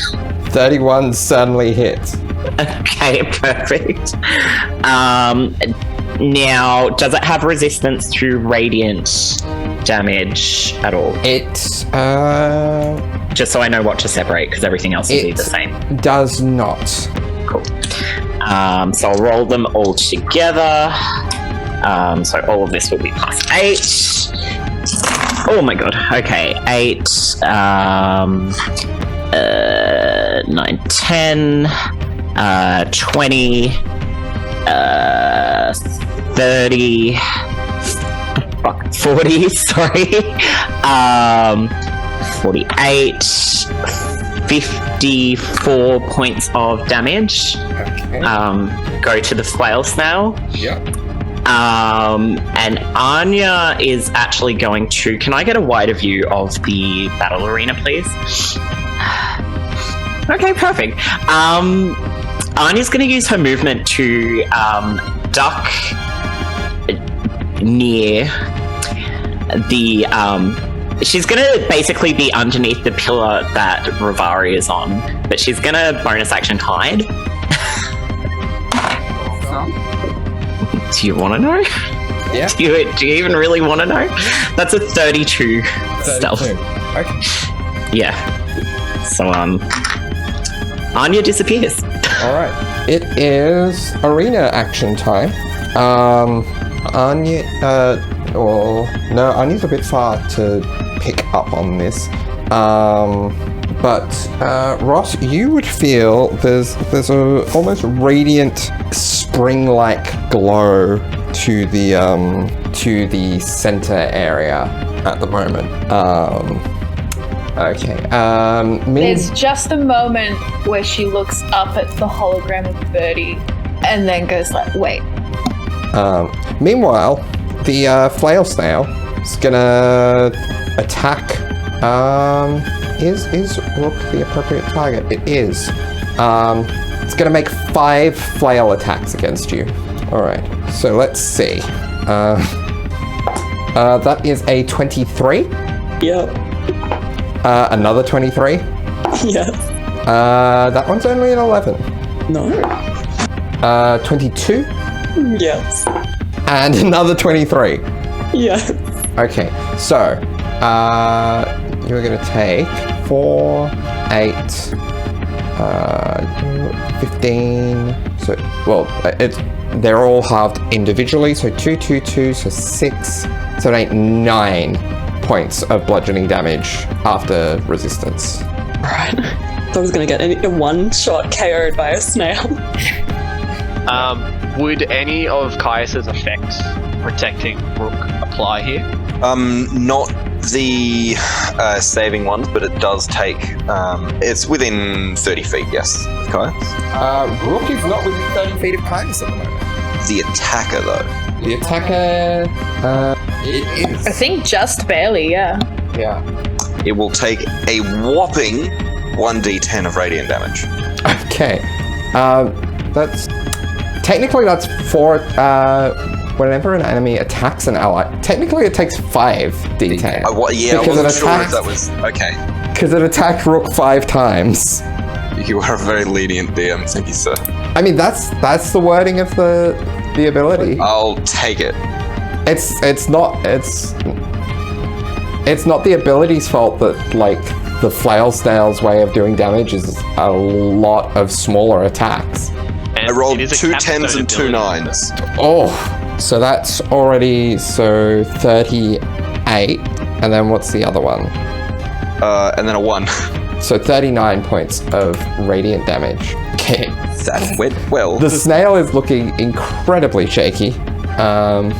31 certainly hits. Okay, perfect. Now, does it have resistance to radiant damage at all? Just so I know what to separate, because everything else is the same. Does not. Cool. So I'll roll them all together. So all of this will be plus 8. Oh my god. Okay, 8, 9, 10, 20, 30, 40, sorry. 48, 54 points of damage. Okay. Go to the flail snail. Yep. And Anya is actually going to... Can I get a wider view of the battle arena, please? Okay, perfect. Anya's going to use her movement to duck near the... she's going to basically be underneath the pillar that Rivari is on, but she's going to bonus action hide. Do you want to know? Yeah. Do you even really want to know? That's a 32 stealth. Okay. Yeah. So, Anya disappears. Alright. It is arena action time. Anya, Or no, I need a bit far to pick up on this. But Ross, you would feel there's a almost radiant spring-like glow to the center area at the moment. Okay. There's just a moment where she looks up at the hologram of Birdie and then goes like, wait. Meanwhile, the flail snail is gonna attack. Is Rook the appropriate target? It is. It's gonna make 5 flail attacks against you. Alright, so let's see. That is a 23. Yep. Another 23. Yes. That one's only an 11. No. 22. Yes. And another 23. Yes. Okay, so you're gonna take 4, 8, 15. So, well, they're all halved individually. So 2, 2, 2. So 6, 7, 8, 9 points of bludgeoning damage after resistance. Right. Thought I was gonna get a one-shot KO'd by a snail. Would any of Caius's effects protecting Rook apply here? Not the saving ones, but it does take. It's within 30 feet, yes, with Caius. Rook is not within 30 feet of Caius at the moment. The attacker, though. The attacker, it is. I think just barely, yeah. Yeah. It will take a whopping 1d10 of radiant damage. Okay. Technically that's for whenever an enemy attacks an ally. Technically it takes 5d10. Yeah, I because wasn't sure if that was okay. Because it attacked Rook 5 times. You are a very lenient DM, thank you, sir. I mean that's the wording of the ability. I'll take it. It's not the ability's fault that like the flail snail's way of doing damage is a lot of smaller attacks. And I rolled it is a 2 capstone 10s and 2 ability. 9s. Oh, so that's already 38, and then what's the other one? And then a 1. So 39 points of radiant damage. Okay. That went well. The snail is looking incredibly shaky. And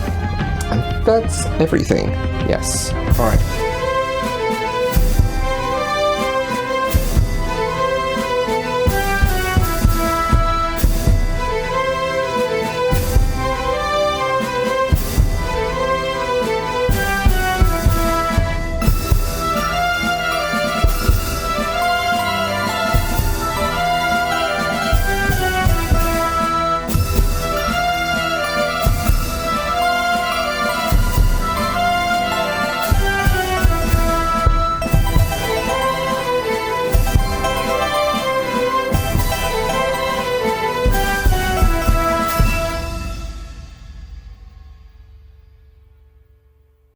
that's everything. Yes. All right.